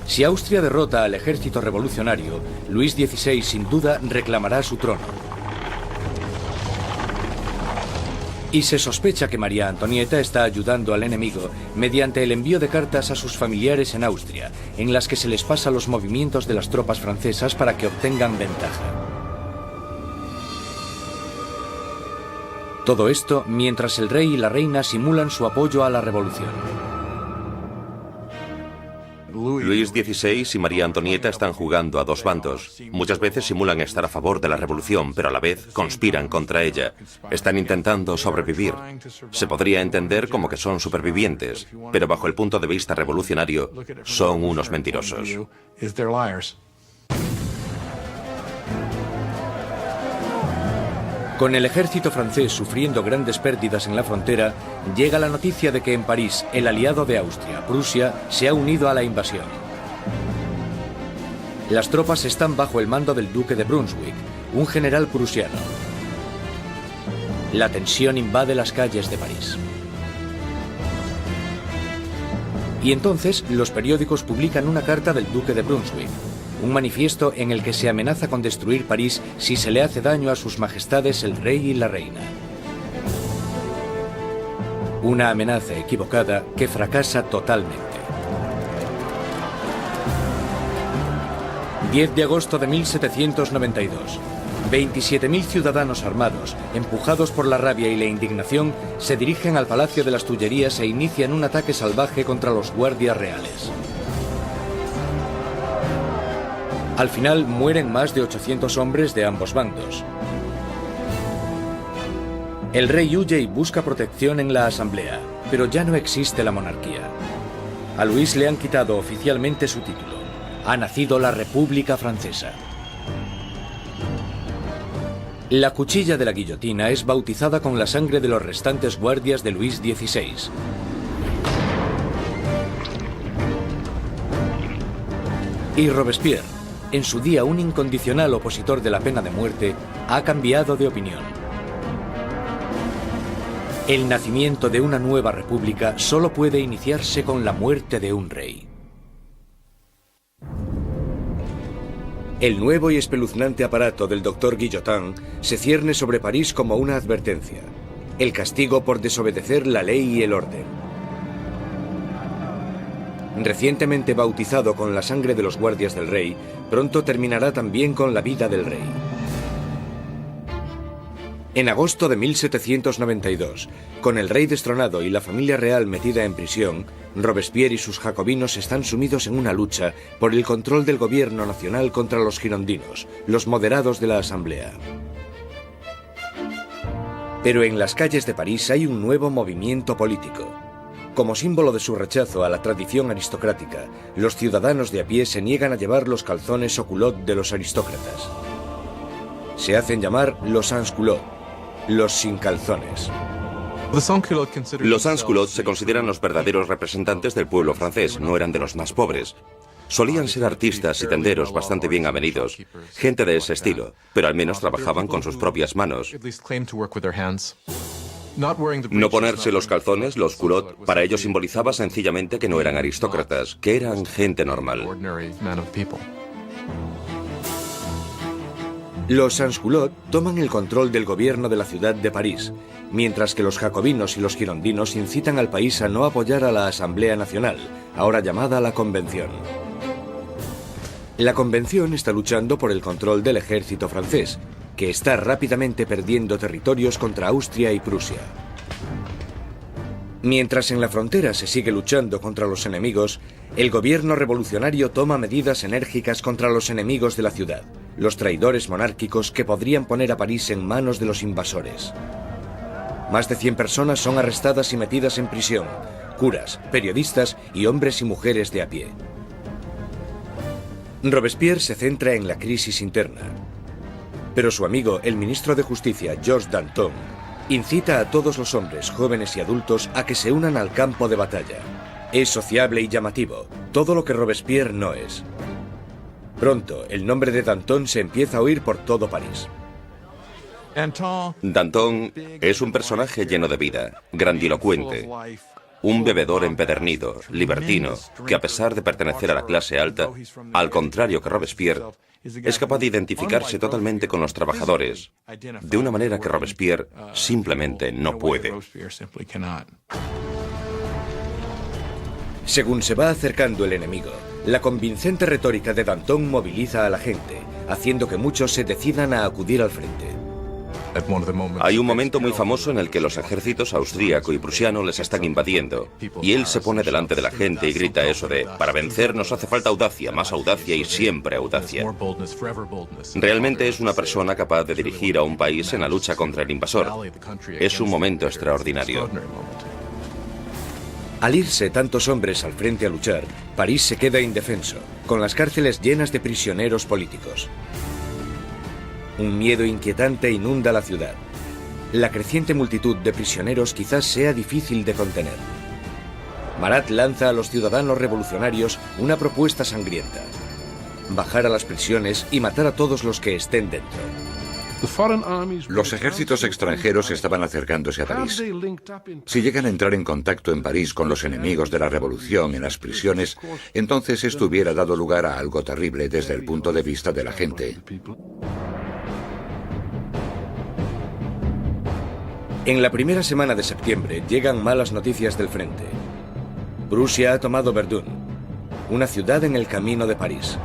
Si Austria derrota al ejército revolucionario, Luis XVI sin duda reclamará su trono. Y se sospecha que María Antonieta está ayudando al enemigo mediante el envío de cartas a sus familiares en Austria, en las que se les pasa los movimientos de las tropas francesas para que obtengan ventaja. Todo esto mientras el rey y la reina simulan su apoyo a la revolución. Luis XVI y María Antonieta están jugando a dos bandos. Muchas veces simulan estar a favor de la revolución, pero a la vez conspiran contra ella. Están intentando sobrevivir. Se podría entender como que son supervivientes, pero bajo el punto de vista revolucionario, son unos mentirosos. Con el ejército francés sufriendo grandes pérdidas en la frontera, llega la noticia de que en París el aliado de Austria, Prusia, se ha unido a la invasión. Las tropas están bajo el mando del duque de Brunswick, un general prusiano. La tensión invade las calles de París. Y entonces los periódicos publican una carta del duque de Brunswick, un manifiesto en el que se amenaza con destruir París si se le hace daño a sus majestades el rey y la reina. Una amenaza equivocada que fracasa totalmente. 10 de agosto de 1792. 27.000 ciudadanos armados, empujados por la rabia y la indignación, se dirigen al Palacio de las Tullerías e inician un ataque salvaje contra los guardias reales. Al final mueren más de 800 hombres de ambos bandos. El rey huye y busca protección en la Asamblea, pero ya no existe la monarquía. A Luis le han quitado oficialmente su título. Ha nacido la República Francesa. La cuchilla de la guillotina es bautizada con la sangre de los restantes guardias de Luis XVI. Y Robespierre, en su día un incondicional opositor de la pena de muerte, ha cambiado de opinión. El nacimiento de una nueva república solo puede iniciarse con la muerte de un rey. El nuevo y espeluznante aparato del doctor Guillotin se cierne sobre París como una advertencia: el castigo por desobedecer la ley y el orden. Recientemente bautizado con la sangre de los guardias del rey, pronto terminará también con la vida del rey. En agosto de 1792, con el rey destronado y la familia real metida en prisión, Robespierre y sus jacobinos están sumidos en una lucha por el control del gobierno nacional contra los girondinos, los moderados de la Asamblea. Pero en las calles de París hay un nuevo movimiento político. Como símbolo de su rechazo a la tradición aristocrática, los ciudadanos de a pie se niegan a llevar los calzones o culottes de los aristócratas. Se hacen llamar los sans-culottes, los sin calzones. Los sans-culottes se consideran los verdaderos representantes del pueblo francés, no eran de los más pobres. Solían ser artistas y tenderos bastante bien avenidos, gente de ese estilo, pero al menos trabajaban con sus propias manos. No ponerse los calzones, los culottes, para ellos simbolizaba sencillamente que no eran aristócratas, que eran gente normal. Los sans-culottes toman el control del gobierno de la ciudad de París, mientras que los jacobinos y los girondinos incitan al país a no apoyar a la Asamblea Nacional, ahora llamada la Convención. La Convención está luchando por el control del ejército francés, que está rápidamente perdiendo territorios contra Austria y Prusia. Mientras en la frontera se sigue luchando contra los enemigos, el gobierno revolucionario toma medidas enérgicas contra los enemigos de la ciudad, los traidores monárquicos que podrían poner a París en manos de los invasores. Más de 100 personas son arrestadas y metidas en prisión, curas, periodistas y hombres y mujeres de a pie. Robespierre se centra en la crisis interna, pero su amigo, el ministro de Justicia, Georges Danton, incita a todos los hombres, jóvenes y adultos a que se unan al campo de batalla. Es sociable y llamativo, todo lo que Robespierre no es. Pronto, el nombre de Danton se empieza a oír por todo París. Danton es un personaje lleno de vida, grandilocuente. Un bebedor empedernido, libertino, que a pesar de pertenecer a la clase alta, al contrario que Robespierre, es capaz de identificarse totalmente con los trabajadores, de una manera que Robespierre simplemente no puede. Según se va acercando el enemigo, la convincente retórica de Danton moviliza a la gente, haciendo que muchos se decidan a acudir al frente. Hay un momento muy famoso en el que los ejércitos austríaco y prusiano les están invadiendo, y él se pone delante de la gente y grita eso de: para vencer nos hace falta audacia, más audacia y siempre audacia. Realmente es una persona capaz de dirigir a un país en la lucha contra el invasor. Es un momento extraordinario. Al irse tantos hombres al frente a luchar, París se queda indefenso, con las cárceles llenas de prisioneros políticos. Un miedo inquietante inunda la ciudad. La creciente multitud de prisioneros quizás sea difícil de contener. Marat lanza a los ciudadanos revolucionarios una propuesta sangrienta: bajar a las prisiones y matar a todos los que estén dentro. Los ejércitos extranjeros estaban acercándose a París. Si llegan a entrar en contacto en París con los enemigos de la revolución en las prisiones, entonces esto hubiera dado lugar a algo terrible desde el punto de vista de la gente. En la primera semana de septiembre llegan malas noticias del frente. Prusia ha tomado Verdun, una ciudad en el camino de París.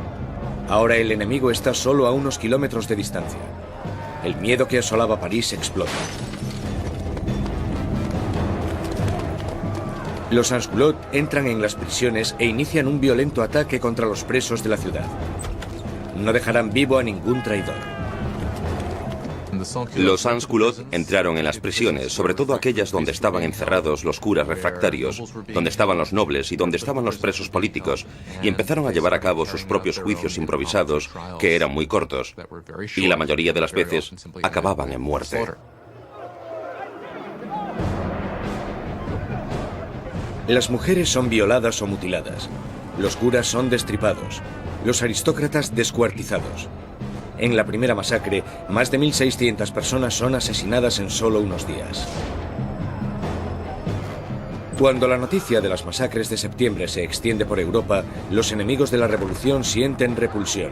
Ahora el enemigo está solo a unos kilómetros de distancia. El miedo que asolaba París explota. Los sans-culottes entran en las prisiones e inician un violento ataque contra los presos de la ciudad. No dejarán vivo a ningún traidor. Los sans-culottes entraron en las prisiones, sobre todo aquellas donde estaban encerrados los curas refractarios, donde estaban los nobles y donde estaban los presos políticos, y empezaron a llevar a cabo sus propios juicios improvisados, que eran muy cortos, y la mayoría de las veces acababan en muerte. Las mujeres son violadas o mutiladas, los curas son destripados, los aristócratas descuartizados. En la primera masacre, más de 1.600 personas son asesinadas en solo unos días. Cuando la noticia de las masacres de septiembre se extiende por Europa, los enemigos de la revolución sienten repulsión.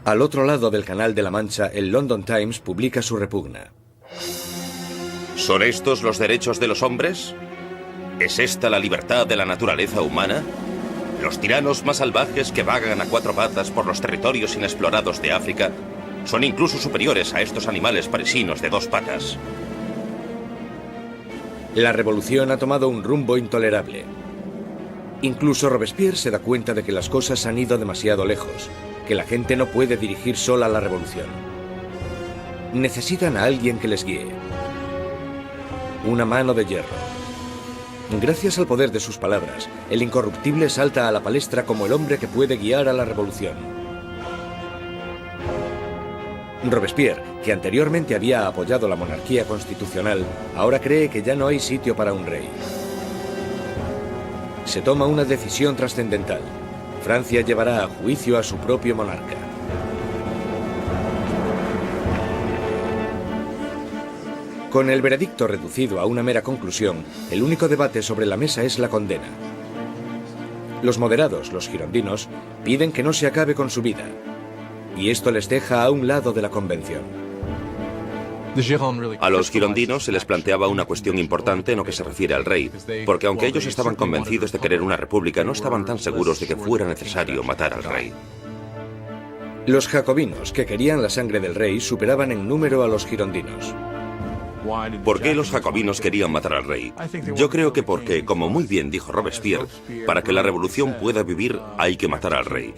Al otro lado del Canal de la Mancha, el London Times publica su repugna. ¿Son estos los derechos de los hombres? ¿Es esta la libertad de la naturaleza humana? Los tiranos más salvajes que vagan a cuatro patas por los territorios inexplorados de África son incluso superiores a estos animales parisinos de dos patas. La revolución ha tomado un rumbo intolerable. Incluso Robespierre se da cuenta de que las cosas han ido demasiado lejos, que la gente no puede dirigir sola la revolución. Necesitan a alguien que les guíe. Una mano de hierro. Gracias al poder de sus palabras, el incorruptible salta a la palestra como el hombre que puede guiar a la revolución. Robespierre, que anteriormente había apoyado la monarquía constitucional, ahora cree que ya no hay sitio para un rey. Se toma una decisión trascendental. Francia llevará a juicio a su propio monarca. Con el veredicto reducido a una mera conclusión, el único debate sobre la mesa es la condena. Los moderados, los girondinos, piden que no se acabe con su vida, y esto les deja a un lado de la convención. A los girondinos se les planteaba una cuestión importante en lo que se refiere al rey, porque aunque ellos estaban convencidos de querer una república, no estaban tan seguros de que fuera necesario matar al rey. Los jacobinos, que querían la sangre del rey, superaban en número a los girondinos. ¿Por qué los jacobinos querían matar al rey? Yo creo que porque, como muy bien dijo Robespierre, para que la revolución pueda vivir hay que matar al rey.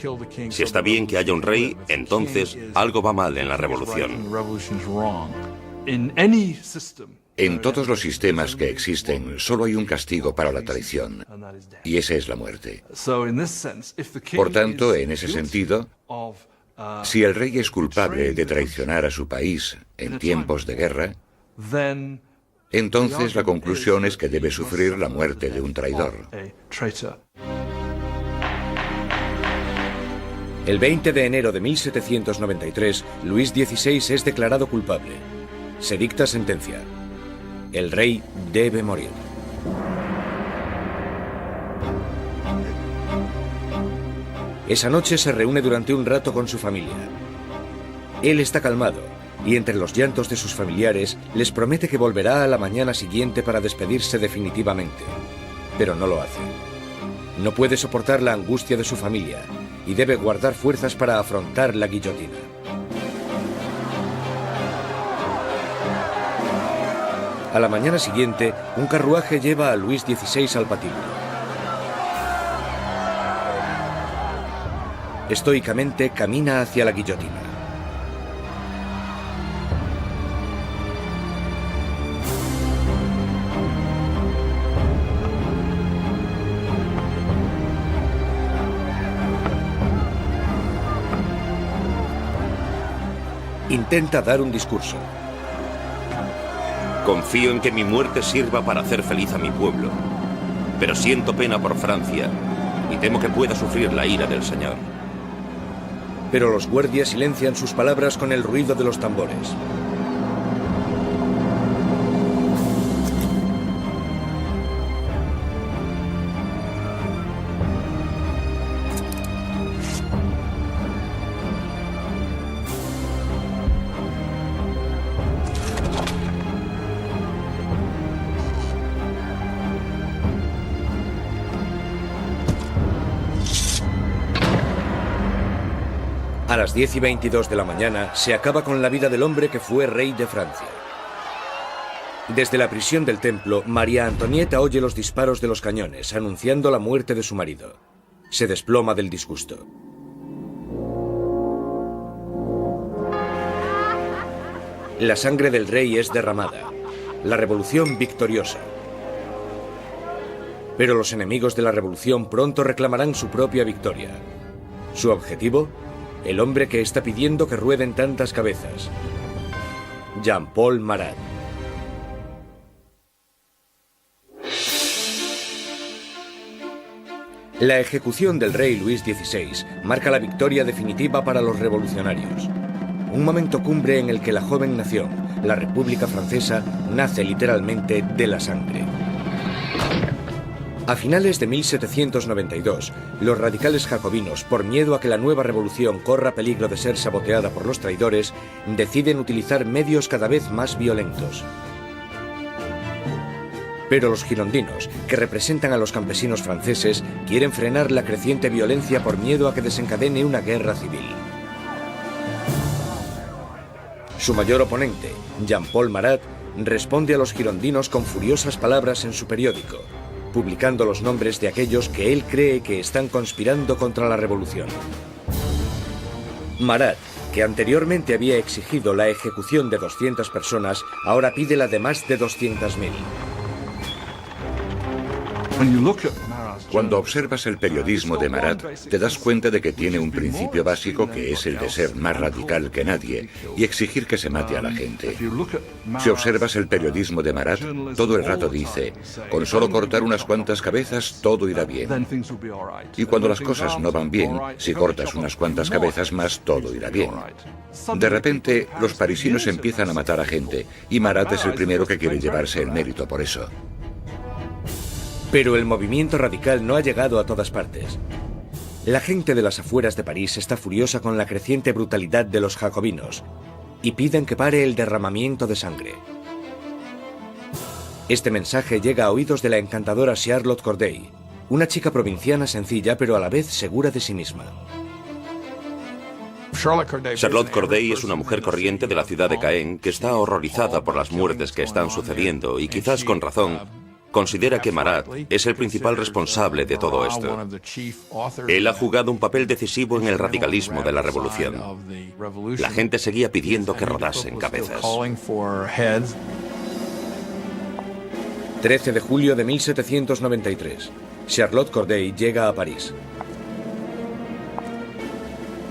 Si está bien que haya un rey, entonces algo va mal en la revolución. En todos los sistemas que existen, solo hay un castigo para la traición, y esa es la muerte. Por tanto, en ese sentido, si el rey es culpable de traicionar a su país en tiempos de guerra, entonces la conclusión es que debe sufrir la muerte de un traidor. El 20 de enero de 1793, Luis XVI es declarado culpable. Se dicta sentencia. El rey debe morir. Esa noche se reúne durante un rato con su familia. Él está calmado, y entre los llantos de sus familiares les promete que volverá a la mañana siguiente para despedirse definitivamente. Pero no lo hace. No puede soportar la angustia de su familia y debe guardar fuerzas para afrontar la guillotina. A la mañana siguiente, un carruaje lleva a Luis XVI al patíbulo. Estoicamente camina hacia la guillotina. Intenta dar un discurso. Confío en que mi muerte sirva para hacer feliz a mi pueblo, pero siento pena por Francia y temo que pueda sufrir la ira del Señor. Pero los guardias silencian sus palabras con el ruido de los tambores. A las 10:22 de la mañana se acaba con la vida del hombre que fue rey de Francia. Desde la prisión del templo, María Antonieta oye los disparos de los cañones, anunciando la muerte de su marido. Se desploma del disgusto. La sangre del rey es derramada. La revolución victoriosa. Pero los enemigos de la revolución pronto reclamarán su propia victoria. ¿Su objetivo? El hombre que está pidiendo que rueden tantas cabezas. Jean-Paul Marat. La ejecución del rey Luis XVI marca la victoria definitiva para los revolucionarios. Un momento cumbre en el que la joven nación, la República Francesa, nace literalmente de la sangre. A finales de 1792, los radicales jacobinos, por miedo a que la nueva revolución corra peligro de ser saboteada por los traidores, deciden utilizar medios cada vez más violentos. Pero los girondinos, que representan a los campesinos franceses, quieren frenar la creciente violencia por miedo a que desencadene una guerra civil. Su mayor oponente, Jean-Paul Marat, responde a los girondinos con furiosas palabras en su periódico. publicando los nombres de aquellos que él cree que están conspirando contra la revolución. Marat, que anteriormente había exigido la ejecución de 200 personas, ahora pide la de más de 200.000. Cuando observas el periodismo de Marat, te das cuenta de que tiene un principio básico que es el de ser más radical que nadie y exigir que se mate a la gente. Si observas el periodismo de Marat, todo el rato dice, con solo cortar unas cuantas cabezas todo irá bien. Y cuando las cosas no van bien, si cortas unas cuantas cabezas más, todo irá bien. De repente, los parisinos empiezan a matar a gente y Marat es el primero que quiere llevarse el mérito por eso. Pero el movimiento radical no ha llegado a todas partes. La gente de las afueras de París está furiosa con la creciente brutalidad de los jacobinos y piden que pare el derramamiento de sangre. Este mensaje llega a oídos de la encantadora Charlotte Corday, una chica provinciana sencilla pero a la vez segura de sí misma. Charlotte Corday es una mujer corriente de la ciudad de Caen que está horrorizada por las muertes que están sucediendo y quizás con razón considera que Marat es el principal responsable de todo esto. Él ha jugado un papel decisivo en el radicalismo de la revolución. La gente seguía pidiendo que rodasen cabezas. 13 de julio de 1793. Charlotte Corday llega a París.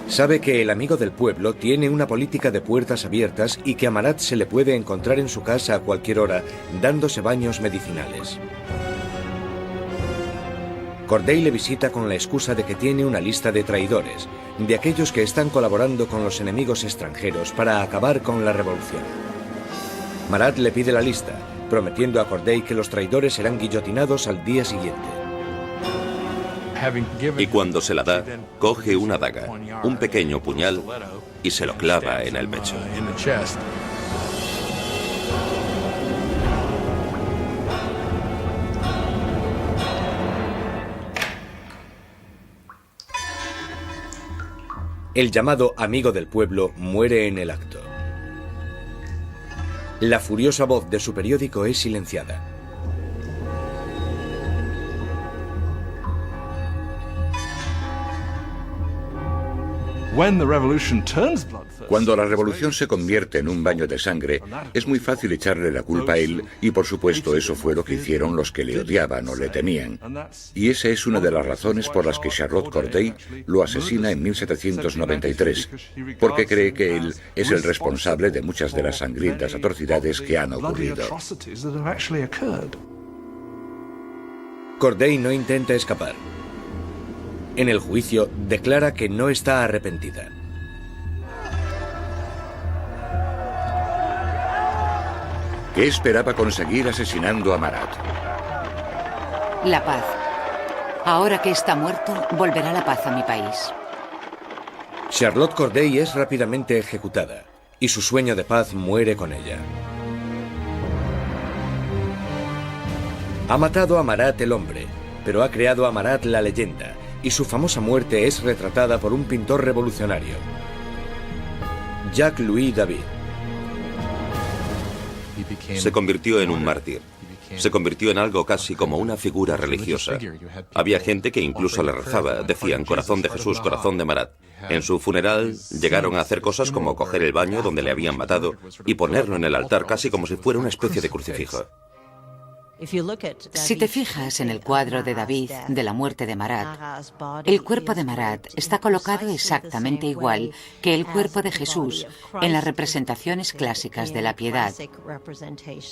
Sabe que el amigo del pueblo tiene una política de puertas abiertas y que a Marat se le puede encontrar en su casa a cualquier hora, dándose baños medicinales. Corday le visita con la excusa de que tiene una lista de traidores, de aquellos que están colaborando con los enemigos extranjeros para acabar con la revolución. Marat le pide la lista, prometiendo a Corday que los traidores serán guillotinados al día siguiente. Y cuando se la da, coge una daga, un pequeño puñal, y se lo clava en el pecho. El llamado amigo del pueblo muere en el acto. La furiosa voz de su periódico es silenciada. Cuando la revolución se convierte en un baño de sangre, es muy fácil echarle la culpa a él y por supuesto eso fue lo que hicieron los que le odiaban o le temían. Y esa es una de las razones por las que Charlotte Corday lo asesina en 1793, porque cree que él es el responsable de muchas de las sangrientas atrocidades que han ocurrido. Corday no intenta escapar. En el juicio declara que no está arrepentida. ¿Qué esperaba conseguir asesinando a Marat? La paz. Ahora que está muerto, volverá la paz a mi país. Charlotte Corday es rápidamente ejecutada y su sueño de paz muere con ella. Ha matado a Marat el hombre, pero ha creado a Marat la leyenda, y su famosa muerte es retratada por un pintor revolucionario, Jacques-Louis David. Se convirtió en un mártir. Se convirtió en algo casi como una figura religiosa. Había gente que incluso le rezaba, decían corazón de Jesús, corazón de Marat. En su funeral llegaron a hacer cosas como coger el baño donde le habían matado y ponerlo en el altar casi como si fuera una especie de crucifijo. Si te fijas en el cuadro de David de la muerte de Marat, el cuerpo de Marat está colocado exactamente igual que el cuerpo de Jesús en las representaciones clásicas de la piedad,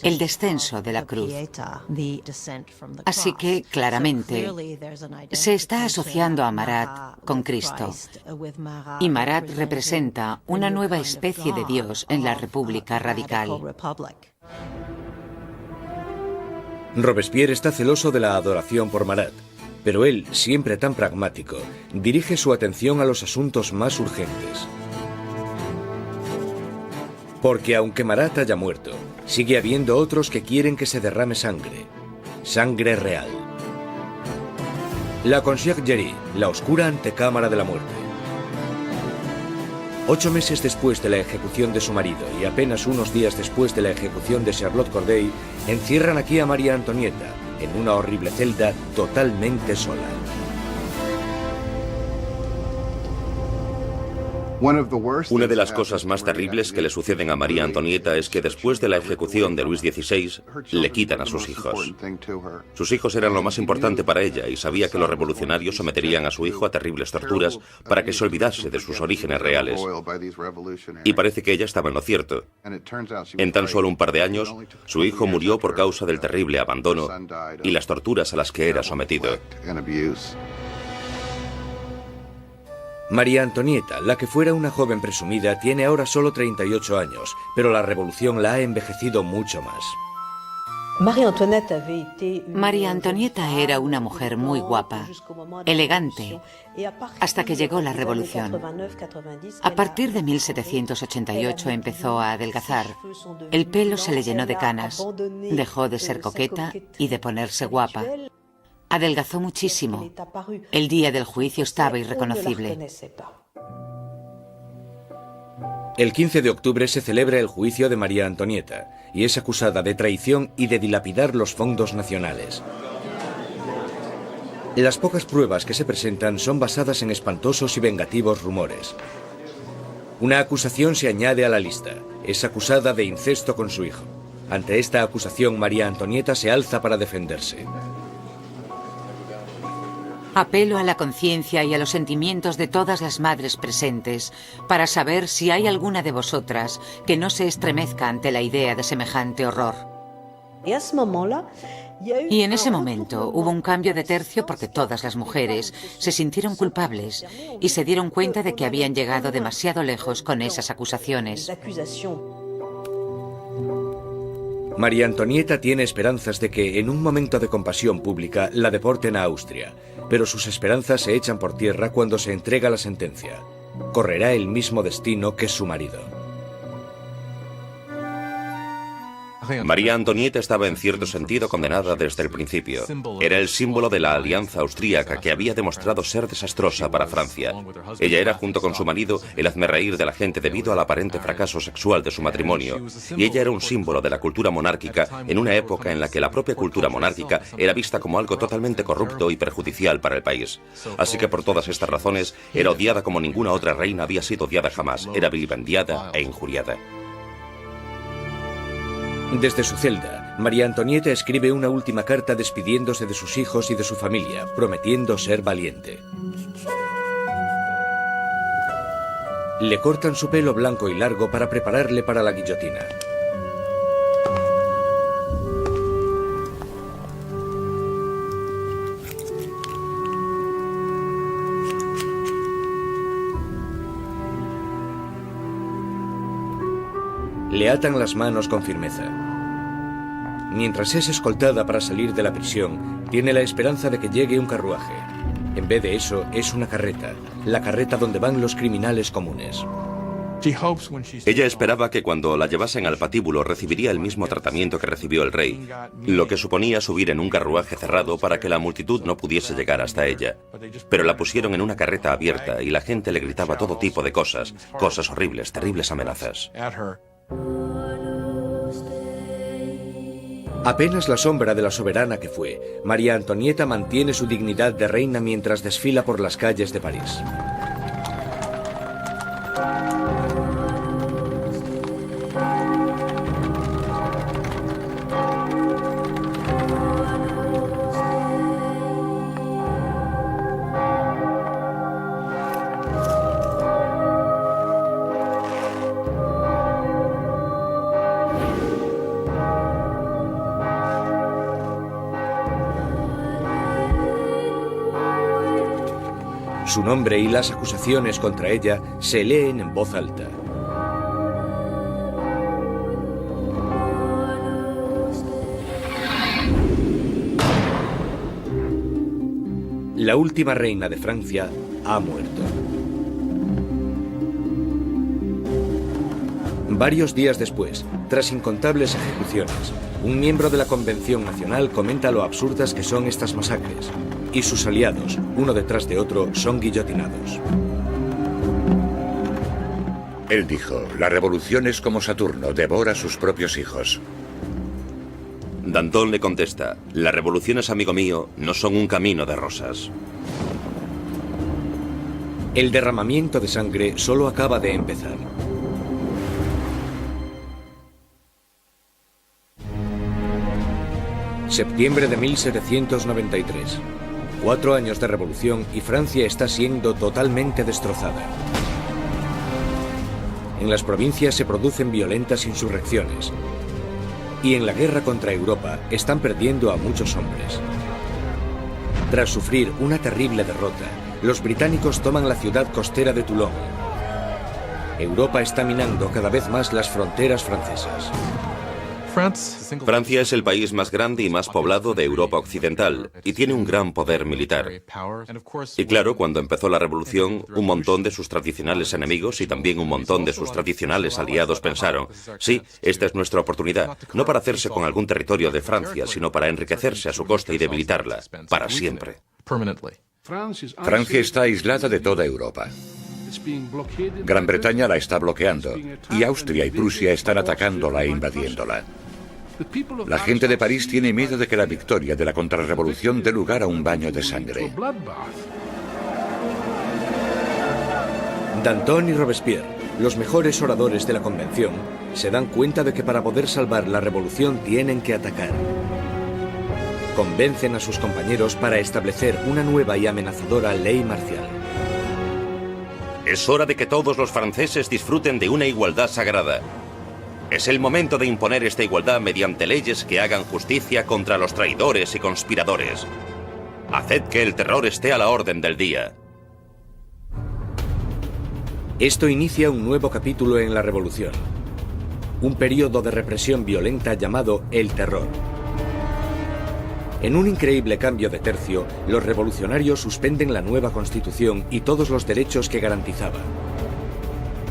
el descenso de la cruz. Así que, claramente, se está asociando a Marat con Cristo. Y Marat representa una nueva especie de Dios en la República Radical. Robespierre está celoso de la adoración por Marat, pero él, siempre tan pragmático, dirige su atención a los asuntos más urgentes. Porque aunque Marat haya muerto, sigue habiendo otros que quieren que se derrame sangre. Sangre real. La Conciergerie, la oscura antecámara de la muerte. 8 meses después de la ejecución de su marido y apenas unos días después de la ejecución de Charlotte Corday, encierran aquí a María Antonieta, en una horrible celda totalmente sola. Una de las cosas más terribles que le suceden a María Antonieta es que después de la ejecución de Luis XVI, le quitan a sus hijos. Sus hijos eran lo más importante para ella y sabía que los revolucionarios someterían a su hijo a terribles torturas para que se olvidase de sus orígenes reales. Y parece que ella estaba en lo cierto. En tan solo un par de años, su hijo murió por causa del terrible abandono y las torturas a las que era sometido. María Antonieta, la que fuera una joven presumida, tiene ahora solo 38 años, pero la revolución la ha envejecido mucho más. María Antonieta era una mujer muy guapa, elegante, hasta que llegó la revolución. A partir de 1788 empezó a adelgazar. El pelo se le llenó de canas, dejó de ser coqueta y de ponerse guapa. Adelgazó muchísimo. El día del juicio estaba irreconocible. El 15 de octubre se celebra el juicio de María Antonieta y es acusada de traición y de dilapidar los fondos nacionales. Las pocas pruebas que se presentan son basadas en espantosos y vengativos rumores. Una acusación se añade a la lista. Es acusada de incesto con su hijo. Ante esta acusación, María Antonieta se alza para defenderse. Apelo a la conciencia y a los sentimientos de todas las madres presentes para saber si hay alguna de vosotras que no se estremezca ante la idea de semejante horror. Y en ese momento hubo un cambio de tercio porque todas las mujeres se sintieron culpables y se dieron cuenta de que habían llegado demasiado lejos con esas acusaciones. María Antonieta tiene esperanzas de que, en un momento de compasión pública, la deporten a Austria, pero sus esperanzas se echan por tierra cuando se entrega la sentencia. Correrá el mismo destino que su marido. María Antonieta estaba en cierto sentido condenada desde el principio. Era el símbolo de la alianza austríaca que había demostrado ser desastrosa para Francia. Ella era, junto con su marido, el hazmerreír de la gente debido al aparente fracaso sexual de su matrimonio. Y ella era un símbolo de la cultura monárquica en una época en la que la propia cultura monárquica era vista como algo totalmente corrupto y perjudicial para el país. Así que por todas estas razones, era odiada como ninguna otra reina había sido odiada jamás. Era vilipendiada e injuriada. Desde su celda, María Antonieta escribe una última carta despidiéndose de sus hijos y de su familia, prometiendo ser valiente. Le cortan su pelo blanco y largo para prepararle para la guillotina. Le atan las manos con firmeza. Mientras es escoltada para salir de la prisión, tiene la esperanza de que llegue un carruaje. En vez de eso, es una carreta, la carreta donde van los criminales comunes. Ella esperaba que cuando la llevasen al patíbulo recibiría el mismo tratamiento que recibió el rey, lo que suponía subir en un carruaje cerrado para que la multitud no pudiese llegar hasta ella. Pero la pusieron en una carreta abierta y la gente le gritaba todo tipo de cosas horribles, terribles amenazas. Apenas la sombra de la soberana que fue, María Antonieta mantiene su dignidad de reina mientras desfila por las calles de París. Su nombre y las acusaciones contra ella se leen en voz alta. La última reina de Francia ha muerto. Varios días después, tras incontables ejecuciones, un miembro de la Convención Nacional comenta lo absurdas que son estas masacres, y sus aliados, uno detrás de otro, son guillotinados. Él dijo, la revolución es como Saturno, devora a sus propios hijos. Danton le contesta: las revoluciones, amigo mío, no son un camino de rosas. El derramamiento de sangre solo acaba de empezar. Septiembre de 1793. 4 años de revolución y Francia está siendo totalmente destrozada. En las provincias se producen violentas insurrecciones. Y en la guerra contra Europa están perdiendo a muchos hombres. Tras sufrir una terrible derrota, los británicos toman la ciudad costera de Toulon. Europa está minando cada vez más las fronteras francesas. Francia es el país más grande y más poblado de Europa Occidental y tiene un gran poder militar. Y claro, cuando empezó la revolución, un montón de sus tradicionales enemigos y también un montón de sus tradicionales aliados pensaron: sí, esta es nuestra oportunidad, no para hacerse con algún territorio de Francia, sino para enriquecerse a su costa y debilitarla, para siempre. Francia está aislada de toda Europa. Gran Bretaña la está bloqueando y Austria y Prusia están atacándola e invadiéndola. La gente de París tiene miedo de que la victoria de la contrarrevolución dé lugar a un baño de sangre. Danton y Robespierre, los mejores oradores de la convención, se dan cuenta de que para poder salvar la revolución tienen que atacar. Convencen a sus compañeros para establecer una nueva y amenazadora ley marcial. Es hora de que todos los franceses disfruten de una igualdad sagrada. Es el momento de imponer esta igualdad mediante leyes que hagan justicia contra los traidores y conspiradores. Haced que el terror esté a la orden del día. Esto inicia un nuevo capítulo en la revolución. Un periodo de represión violenta llamado el terror. En un increíble cambio de tercio, los revolucionarios suspenden la nueva constitución y todos los derechos que garantizaba.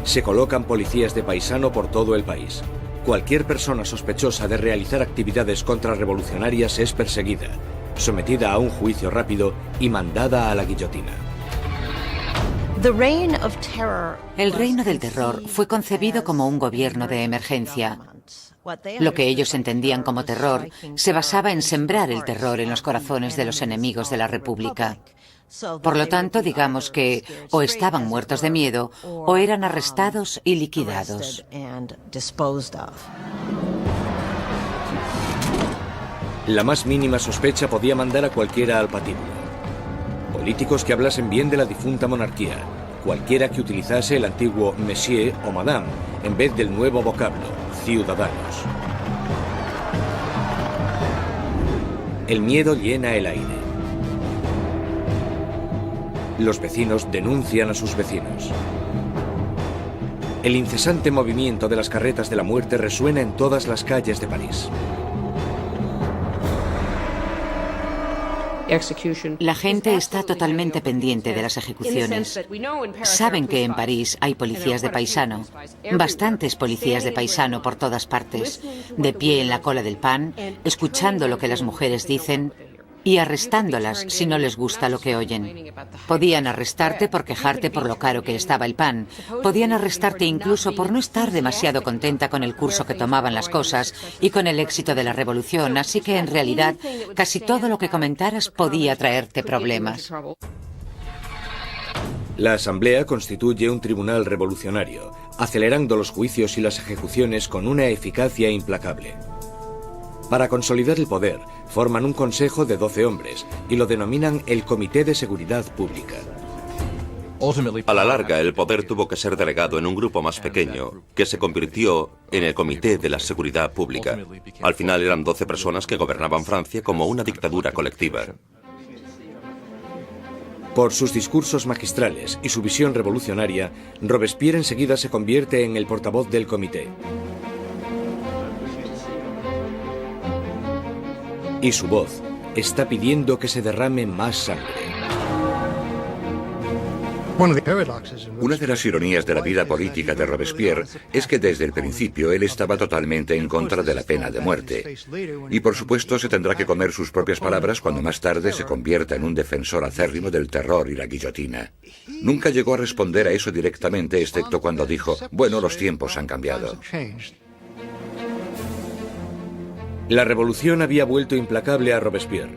Se colocan policías de paisano por todo el país. Cualquier persona sospechosa de realizar actividades contrarrevolucionarias es perseguida, sometida a un juicio rápido y mandada a la guillotina. El reino del terror fue concebido como un gobierno de emergencia. Lo que ellos entendían como terror se basaba en sembrar el terror en los corazones de los enemigos de la República. Por lo tanto, digamos que o estaban muertos de miedo o eran arrestados y liquidados. La más mínima sospecha podía mandar a cualquiera al patíbulo. Políticos que hablasen bien de la difunta monarquía, cualquiera que utilizase el antiguo monsieur o madame en vez del nuevo vocablo, ciudadanos. El miedo llena el aire. Los vecinos denuncian a sus vecinos. El incesante movimiento de las carretas de la muerte resuena en todas las calles de París. La gente está totalmente pendiente de las ejecuciones. Saben que en París hay policías de paisano, bastantes policías de paisano por todas partes, de pie en la cola del pan, escuchando lo que las mujeres dicen y arrestándolas si no les gusta lo que oyen. Podían arrestarte por quejarte por lo caro que estaba el pan. Podían arrestarte incluso por no estar demasiado contenta con el curso que tomaban las cosas y con el éxito de la revolución, así que en realidad casi todo lo que comentaras podía traerte problemas. La Asamblea constituye un tribunal revolucionario, acelerando los juicios y las ejecuciones con una eficacia implacable. Para consolidar el poder, forman un consejo de 12 hombres y lo denominan el Comité de Seguridad Pública. A la larga, el poder tuvo que ser delegado en un grupo más pequeño, que se convirtió en el Comité de la Seguridad Pública. Al final eran 12 personas que gobernaban Francia como una dictadura colectiva. Por sus discursos magistrales y su visión revolucionaria, Robespierre enseguida se convierte en el portavoz del comité. Y su voz está pidiendo que se derrame más sangre. Una de las ironías de la vida política de Robespierre es que desde el principio él estaba totalmente en contra de la pena de muerte. Y por supuesto se tendrá que comer sus propias palabras cuando más tarde se convierta en un defensor acérrimo del terror y la guillotina. Nunca llegó a responder a eso directamente, excepto cuando dijo: bueno, los tiempos han cambiado. La revolución había vuelto implacable a Robespierre.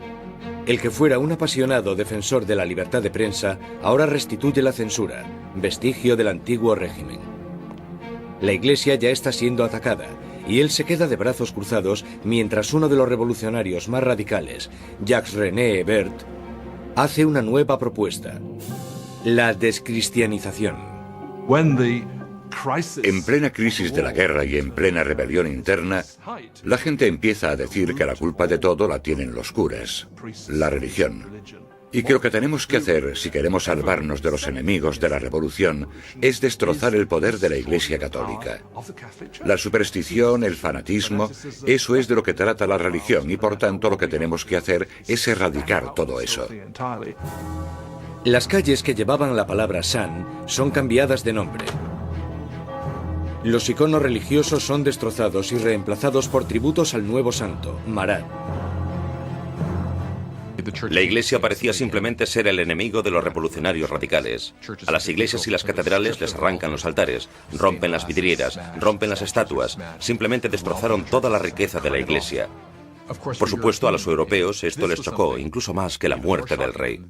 El que fuera un apasionado defensor de la libertad de prensa ahora restituye la censura, vestigio del antiguo régimen. La Iglesia ya está siendo atacada y él se queda de brazos cruzados mientras uno de los revolucionarios más radicales, Jacques-René Hebert, hace una nueva propuesta: la descristianización. En plena crisis de la guerra y en plena rebelión interna, la gente empieza a decir que la culpa de todo la tienen los curas, la religión. Y que lo que tenemos que hacer, si queremos salvarnos de los enemigos de la revolución, es destrozar el poder de la Iglesia Católica. La superstición, el fanatismo, eso es de lo que trata la religión y por tanto lo que tenemos que hacer es erradicar todo eso. Las calles que llevaban la palabra San son cambiadas de nombre. Los iconos religiosos son destrozados y reemplazados por tributos al nuevo santo, Marat. La iglesia parecía simplemente ser el enemigo de los revolucionarios radicales. A las iglesias y las catedrales les arrancan los altares, rompen las vidrieras, rompen las estatuas, simplemente destrozaron toda la riqueza de la iglesia. Por supuesto, a los europeos esto les chocó, incluso más que la muerte del rey.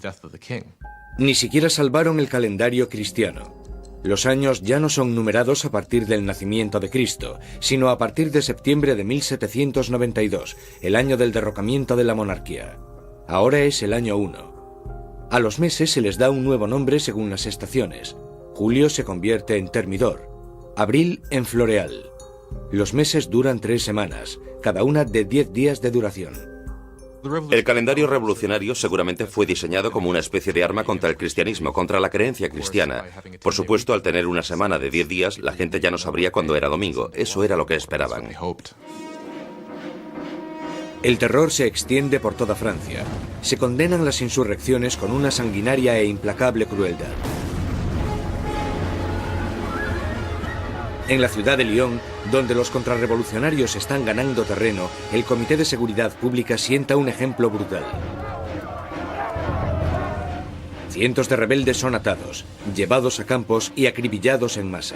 Ni siquiera salvaron el calendario cristiano. Los años ya no son numerados a partir del nacimiento de Cristo, sino a partir de septiembre de 1792, el año del derrocamiento de la monarquía. Ahora es el año 1. A los meses se les da un nuevo nombre según las estaciones. Julio se convierte en Termidor, abril en Floreal. Los meses duran 3 semanas, cada una de 10 días de duración. El calendario revolucionario seguramente fue diseñado como una especie de arma contra el cristianismo, contra la creencia cristiana. Por supuesto, al tener una semana de 10 días, la gente ya no sabría cuándo era domingo. Eso era lo que esperaban. El terror se extiende por toda Francia. Se condenan las insurrecciones con una sanguinaria e implacable crueldad. En la ciudad de Lyon, donde los contrarrevolucionarios están ganando terreno, el Comité de Seguridad Pública sienta un ejemplo brutal. Cientos de rebeldes son atados, llevados a campos y acribillados en masa.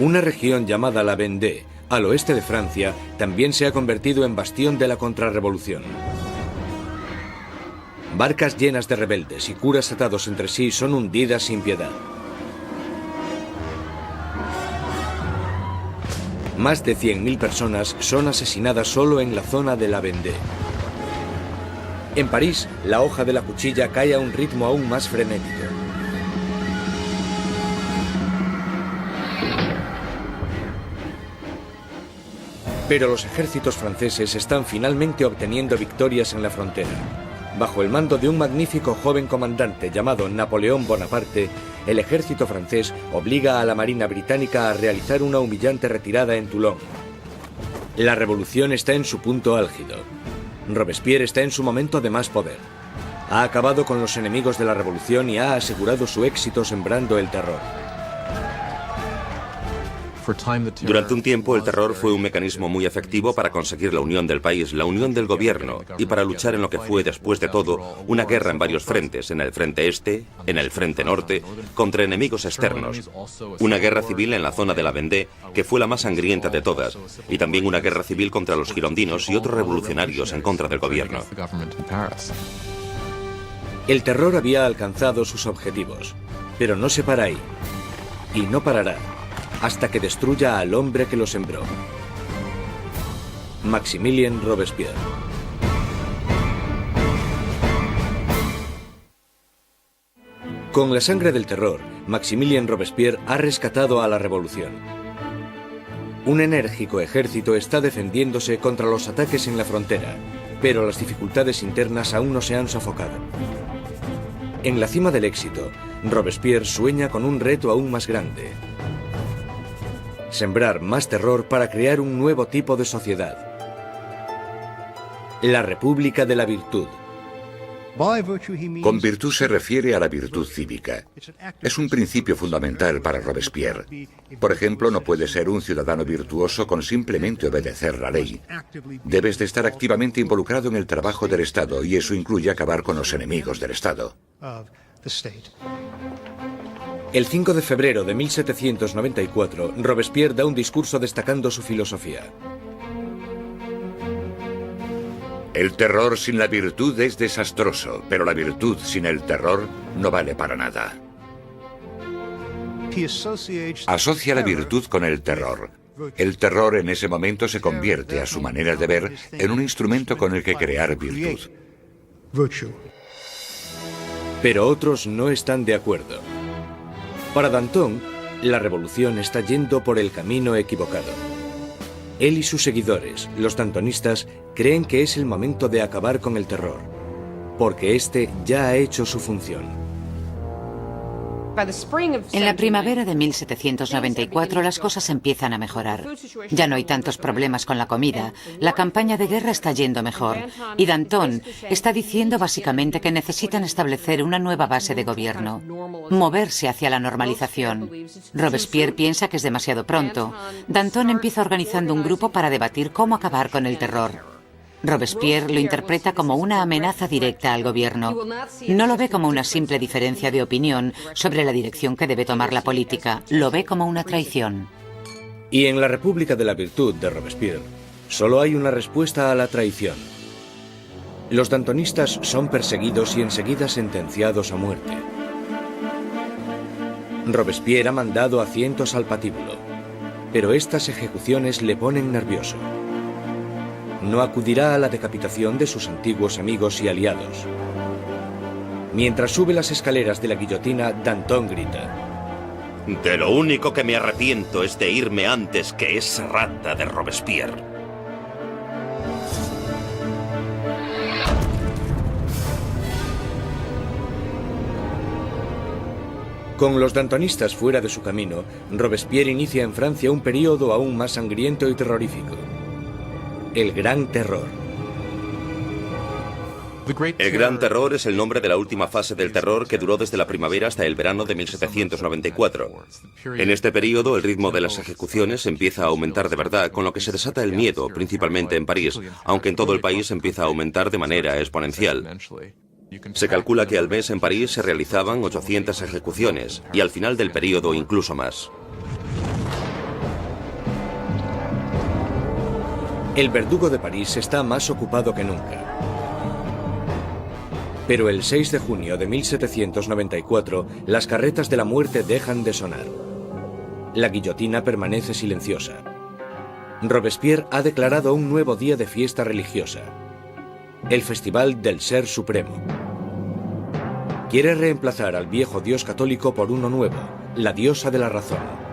Una región llamada la Vendée, al oeste de Francia, también se ha convertido en bastión de la contrarrevolución. Barcas llenas de rebeldes y curas atados entre sí son hundidas sin piedad. Más de 100.000 personas son asesinadas solo en la zona de la Vendée. En París, la hoja de la cuchilla cae a un ritmo aún más frenético. Pero los ejércitos franceses están finalmente obteniendo victorias en la frontera. Bajo el mando de un magnífico joven comandante llamado Napoleón Bonaparte, el ejército francés obliga a la Marina británica a realizar una humillante retirada en Toulon. La revolución está en su punto álgido. Robespierre está en su momento de más poder. Ha acabado con los enemigos de la revolución y ha asegurado su éxito sembrando el terror. Durante un tiempo, el terror fue un mecanismo muy efectivo para conseguir la unión del país, la unión del gobierno, y para luchar en lo que fue, después de todo, una guerra en varios frentes, en el frente este, en el frente norte, contra enemigos externos. Una guerra civil en la zona de la Vendée, que fue la más sangrienta de todas, y también una guerra civil contra los girondinos y otros revolucionarios en contra del gobierno. El terror había alcanzado sus objetivos, pero no se para ahí, y no parará hasta que destruya al hombre que lo sembró. Maximilien Robespierre. Con la sangre del terror, Maximilien Robespierre ha rescatado a la revolución. Un enérgico ejército está defendiéndose contra los ataques en la frontera, pero las dificultades internas aún no se han sofocado. En la cima del éxito, Robespierre sueña con un reto aún más grande: sembrar más terror para crear un nuevo tipo de sociedad. La República de la Virtud. Con virtud se refiere a la virtud cívica. Es un principio fundamental para Robespierre. Por ejemplo, no puedes ser un ciudadano virtuoso con simplemente obedecer la ley. Debes de estar activamente involucrado en el trabajo del Estado, y eso incluye acabar con los enemigos del Estado. El 5 de febrero de 1794, Robespierre da un discurso destacando su filosofía. El terror sin la virtud es desastroso, pero la virtud sin el terror no vale para nada. Asocia la virtud con el terror. El terror en ese momento se convierte, a su manera de ver, en un instrumento con el que crear virtud. Pero otros no están de acuerdo. Para Danton, la revolución está yendo por el camino equivocado. Él y sus seguidores, los dantonistas, creen que es el momento de acabar con el terror, porque este ya ha hecho su función. En la primavera de 1794 las cosas empiezan a mejorar. Ya no hay tantos problemas con la comida, la campaña de guerra está yendo mejor y Danton está diciendo básicamente que necesitan establecer una nueva base de gobierno, moverse hacia la normalización. Robespierre piensa que es demasiado pronto. Danton empieza organizando un grupo para debatir cómo acabar con el terror. Robespierre lo interpreta como una amenaza directa al gobierno. No lo ve como una simple diferencia de opinión sobre la dirección que debe tomar la política, lo ve como una traición. Y en la República de la Virtud de Robespierre, solo hay una respuesta a la traición. Los dantonistas son perseguidos y enseguida sentenciados a muerte. Robespierre ha mandado a cientos al patíbulo, pero estas ejecuciones le ponen nervioso. No acudirá a la decapitación de sus antiguos amigos y aliados. Mientras sube las escaleras de la guillotina, Danton grita: De lo único que me arrepiento es de irme antes que esa rata de Robespierre. Con los dantonistas fuera de su camino, Robespierre inicia en Francia un período aún más sangriento y terrorífico. El Gran Terror. El Gran Terror es el nombre de la última fase del terror que duró desde la primavera hasta el verano de 1794. En este periodo, el ritmo de las ejecuciones empieza a aumentar de verdad, con lo que se desata el miedo, principalmente en París, aunque en todo el país empieza a aumentar de manera exponencial. Se calcula que al mes en París se realizaban 800 ejecuciones, y al final del periodo incluso más. El verdugo de París está más ocupado que nunca. Pero el 6 de junio de 1794, las carretas de la muerte dejan de sonar. La guillotina permanece silenciosa. Robespierre ha declarado un nuevo día de fiesta religiosa, el Festival del Ser Supremo. Quiere reemplazar al viejo dios católico por uno nuevo, la diosa de la razón.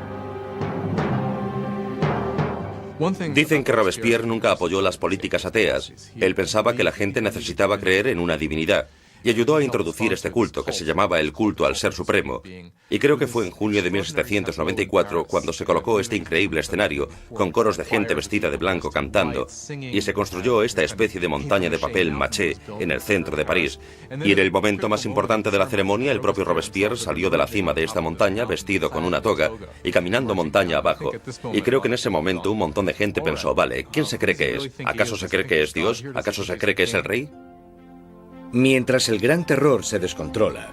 Dicen que Robespierre nunca apoyó las políticas ateas. Él pensaba que la gente necesitaba creer en una divinidad y ayudó a introducir este culto, que se llamaba el culto al Ser Supremo. Y creo que fue en junio de 1794 cuando se colocó este increíble escenario, con coros de gente vestida de blanco cantando, y se construyó esta especie de montaña de papel maché en el centro de París. Y en el momento más importante de la ceremonia, el propio Robespierre salió de la cima de esta montaña vestido con una toga y caminando montaña abajo. Y creo que en ese momento un montón de gente pensó: vale, ¿quién se cree que es? ¿Acaso se cree que es Dios? ¿Acaso se cree que es el rey? Mientras el Gran Terror se descontrola,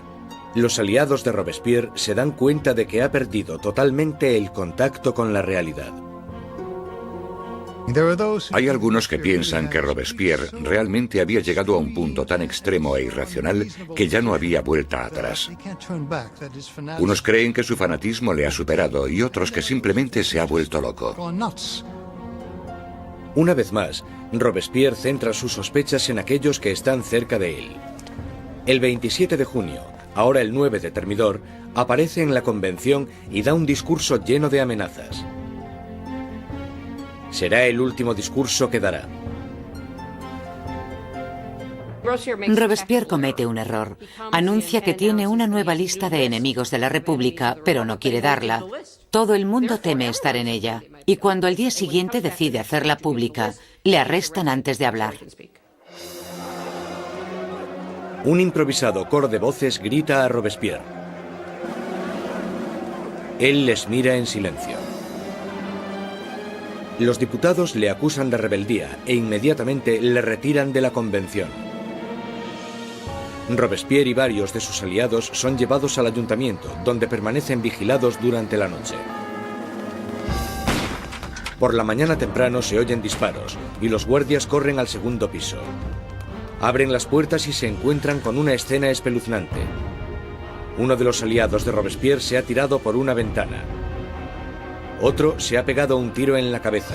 los aliados de Robespierre se dan cuenta de que ha perdido totalmente el contacto con la realidad. Hay algunos que piensan que Robespierre realmente había llegado a un punto tan extremo e irracional que ya no había vuelta atrás. Unos creen que su fanatismo le ha superado y otros que simplemente se ha vuelto loco. Una vez más, Robespierre centra sus sospechas en aquellos que están cerca de él. El 27 de junio, ahora el 9 de Thermidor, aparece en la convención y da un discurso lleno de amenazas. Será el último discurso que dará. Robespierre comete un error. Anuncia que tiene una nueva lista de enemigos de la República, pero no quiere darla. Todo el mundo teme estar en ella. Y cuando al día siguiente decide hacerla pública, le arrestan antes de hablar. Un improvisado coro de voces grita a Robespierre. Él les mira en silencio. Los diputados le acusan de rebeldía e inmediatamente le retiran de la convención. Robespierre y varios de sus aliados son llevados al ayuntamiento, donde permanecen vigilados durante la noche. Por la mañana temprano se oyen disparos y los guardias corren al segundo piso. Abren las puertas y se encuentran con una escena espeluznante. Uno de los aliados de Robespierre se ha tirado por una ventana. Otro se ha pegado un tiro en la cabeza.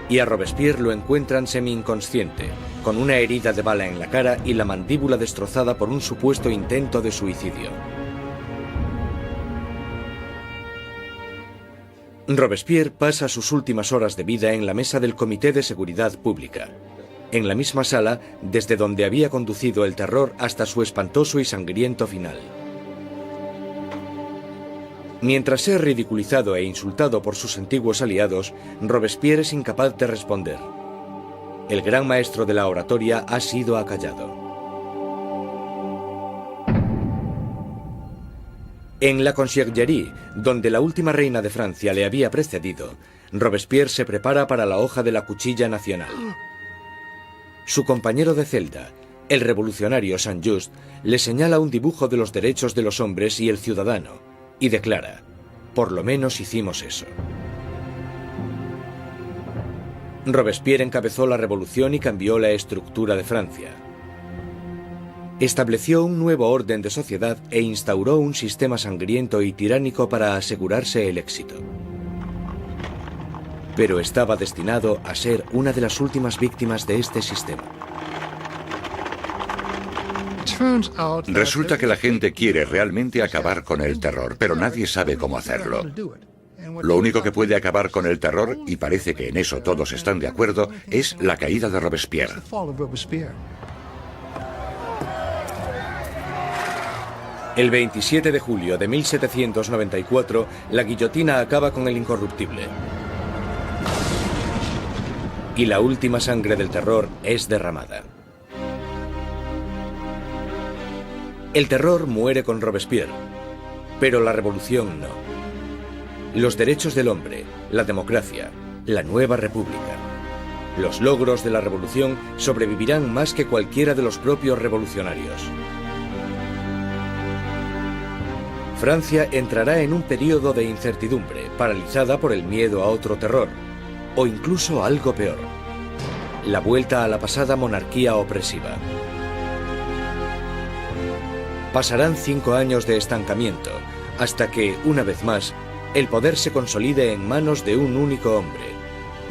Y a Robespierre lo encuentran semi-inconsciente, con una herida de bala en la cara y la mandíbula destrozada por un supuesto intento de suicidio. Robespierre pasa sus últimas horas de vida en la mesa del Comité de Seguridad Pública, en la misma sala desde donde había conducido el terror hasta su espantoso y sangriento final. Mientras es ridiculizado e insultado por sus antiguos aliados, Robespierre es incapaz de responder. El gran maestro de la oratoria ha sido acallado. En la Conciergerie, donde la última reina de Francia le había precedido, Robespierre se prepara para la hoja de la cuchilla nacional. Su compañero de celda, el revolucionario Saint-Just, le señala un dibujo de los derechos de los hombres y el ciudadano, y declara: por lo menos hicimos eso. Robespierre encabezó la revolución y cambió la estructura de Francia. Estableció un nuevo orden de sociedad e instauró un sistema sangriento y tiránico para asegurarse el éxito. Pero estaba destinado a ser una de las últimas víctimas de este sistema. Resulta que la gente quiere realmente acabar con el terror, pero nadie sabe cómo hacerlo. Lo único que puede acabar con el terror, y parece que en eso todos están de acuerdo, es la caída de Robespierre. El 27 de julio de 1794, la guillotina acaba con el incorruptible. Y la última sangre del terror es derramada. El terror muere con Robespierre, pero la revolución no. Los derechos del hombre, la democracia, la nueva república. Los logros de la revolución sobrevivirán más que cualquiera de los propios revolucionarios. Francia entrará en un periodo de incertidumbre, paralizada por el miedo a otro terror, o incluso algo peor: la vuelta a la pasada monarquía opresiva. Pasarán 5 años de estancamiento, hasta que, una vez más, el poder se consolide en manos de un único hombre,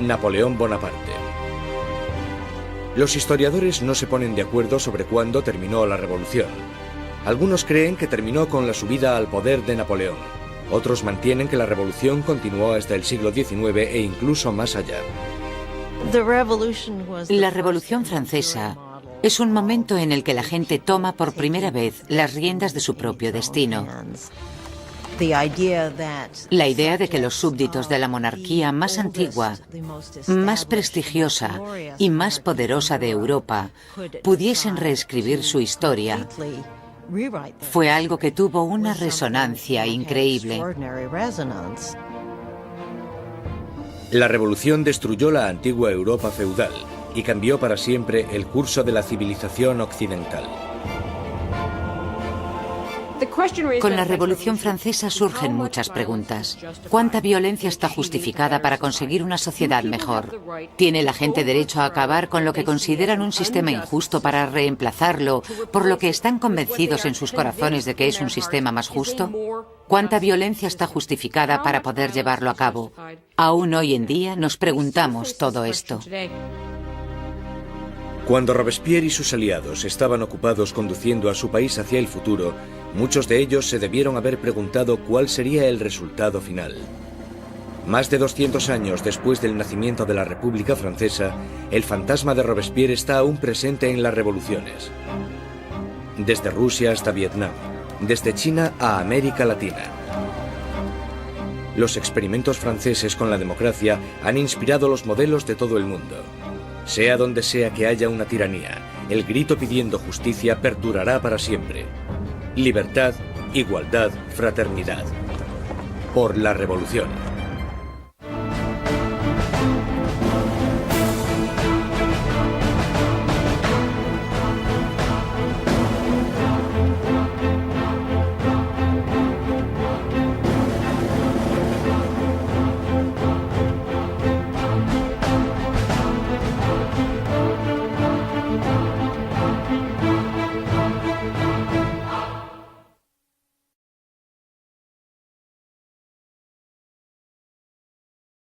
Napoleón Bonaparte. Los historiadores no se ponen de acuerdo sobre cuándo terminó la revolución. Algunos creen que terminó con la subida al poder de Napoleón. Otros mantienen que la revolución continuó hasta el siglo XIX e incluso más allá. La Revolución Francesa es un momento en el que la gente toma por primera vez las riendas de su propio destino. La idea de que los súbditos de la monarquía más antigua, más prestigiosa y más poderosa de Europa pudiesen reescribir su historia fue algo que tuvo una resonancia increíble. La revolución destruyó la antigua Europa feudal y cambió para siempre el curso de la civilización occidental. Con la Revolución Francesa surgen muchas preguntas. ¿Cuánta violencia está justificada para conseguir una sociedad mejor? ¿Tiene la gente derecho a acabar con lo que consideran un sistema injusto para reemplazarlo por lo que están convencidos en sus corazones de que es un sistema más justo? ¿Cuánta violencia está justificada para poder llevarlo a cabo? Aún hoy en día nos preguntamos todo esto. Cuando Robespierre y sus aliados estaban ocupados conduciendo a su país hacia el futuro, muchos de ellos se debieron haber preguntado cuál sería el resultado final. Más de 200 años después del nacimiento de la República Francesa, el fantasma de Robespierre está aún presente en las revoluciones. Desde Rusia hasta Vietnam, desde China a América Latina. Los experimentos franceses con la democracia han inspirado los modelos de todo el mundo. Sea donde sea que haya una tiranía, el grito pidiendo justicia perdurará para siempre. Libertad, igualdad, fraternidad. Por la revolución.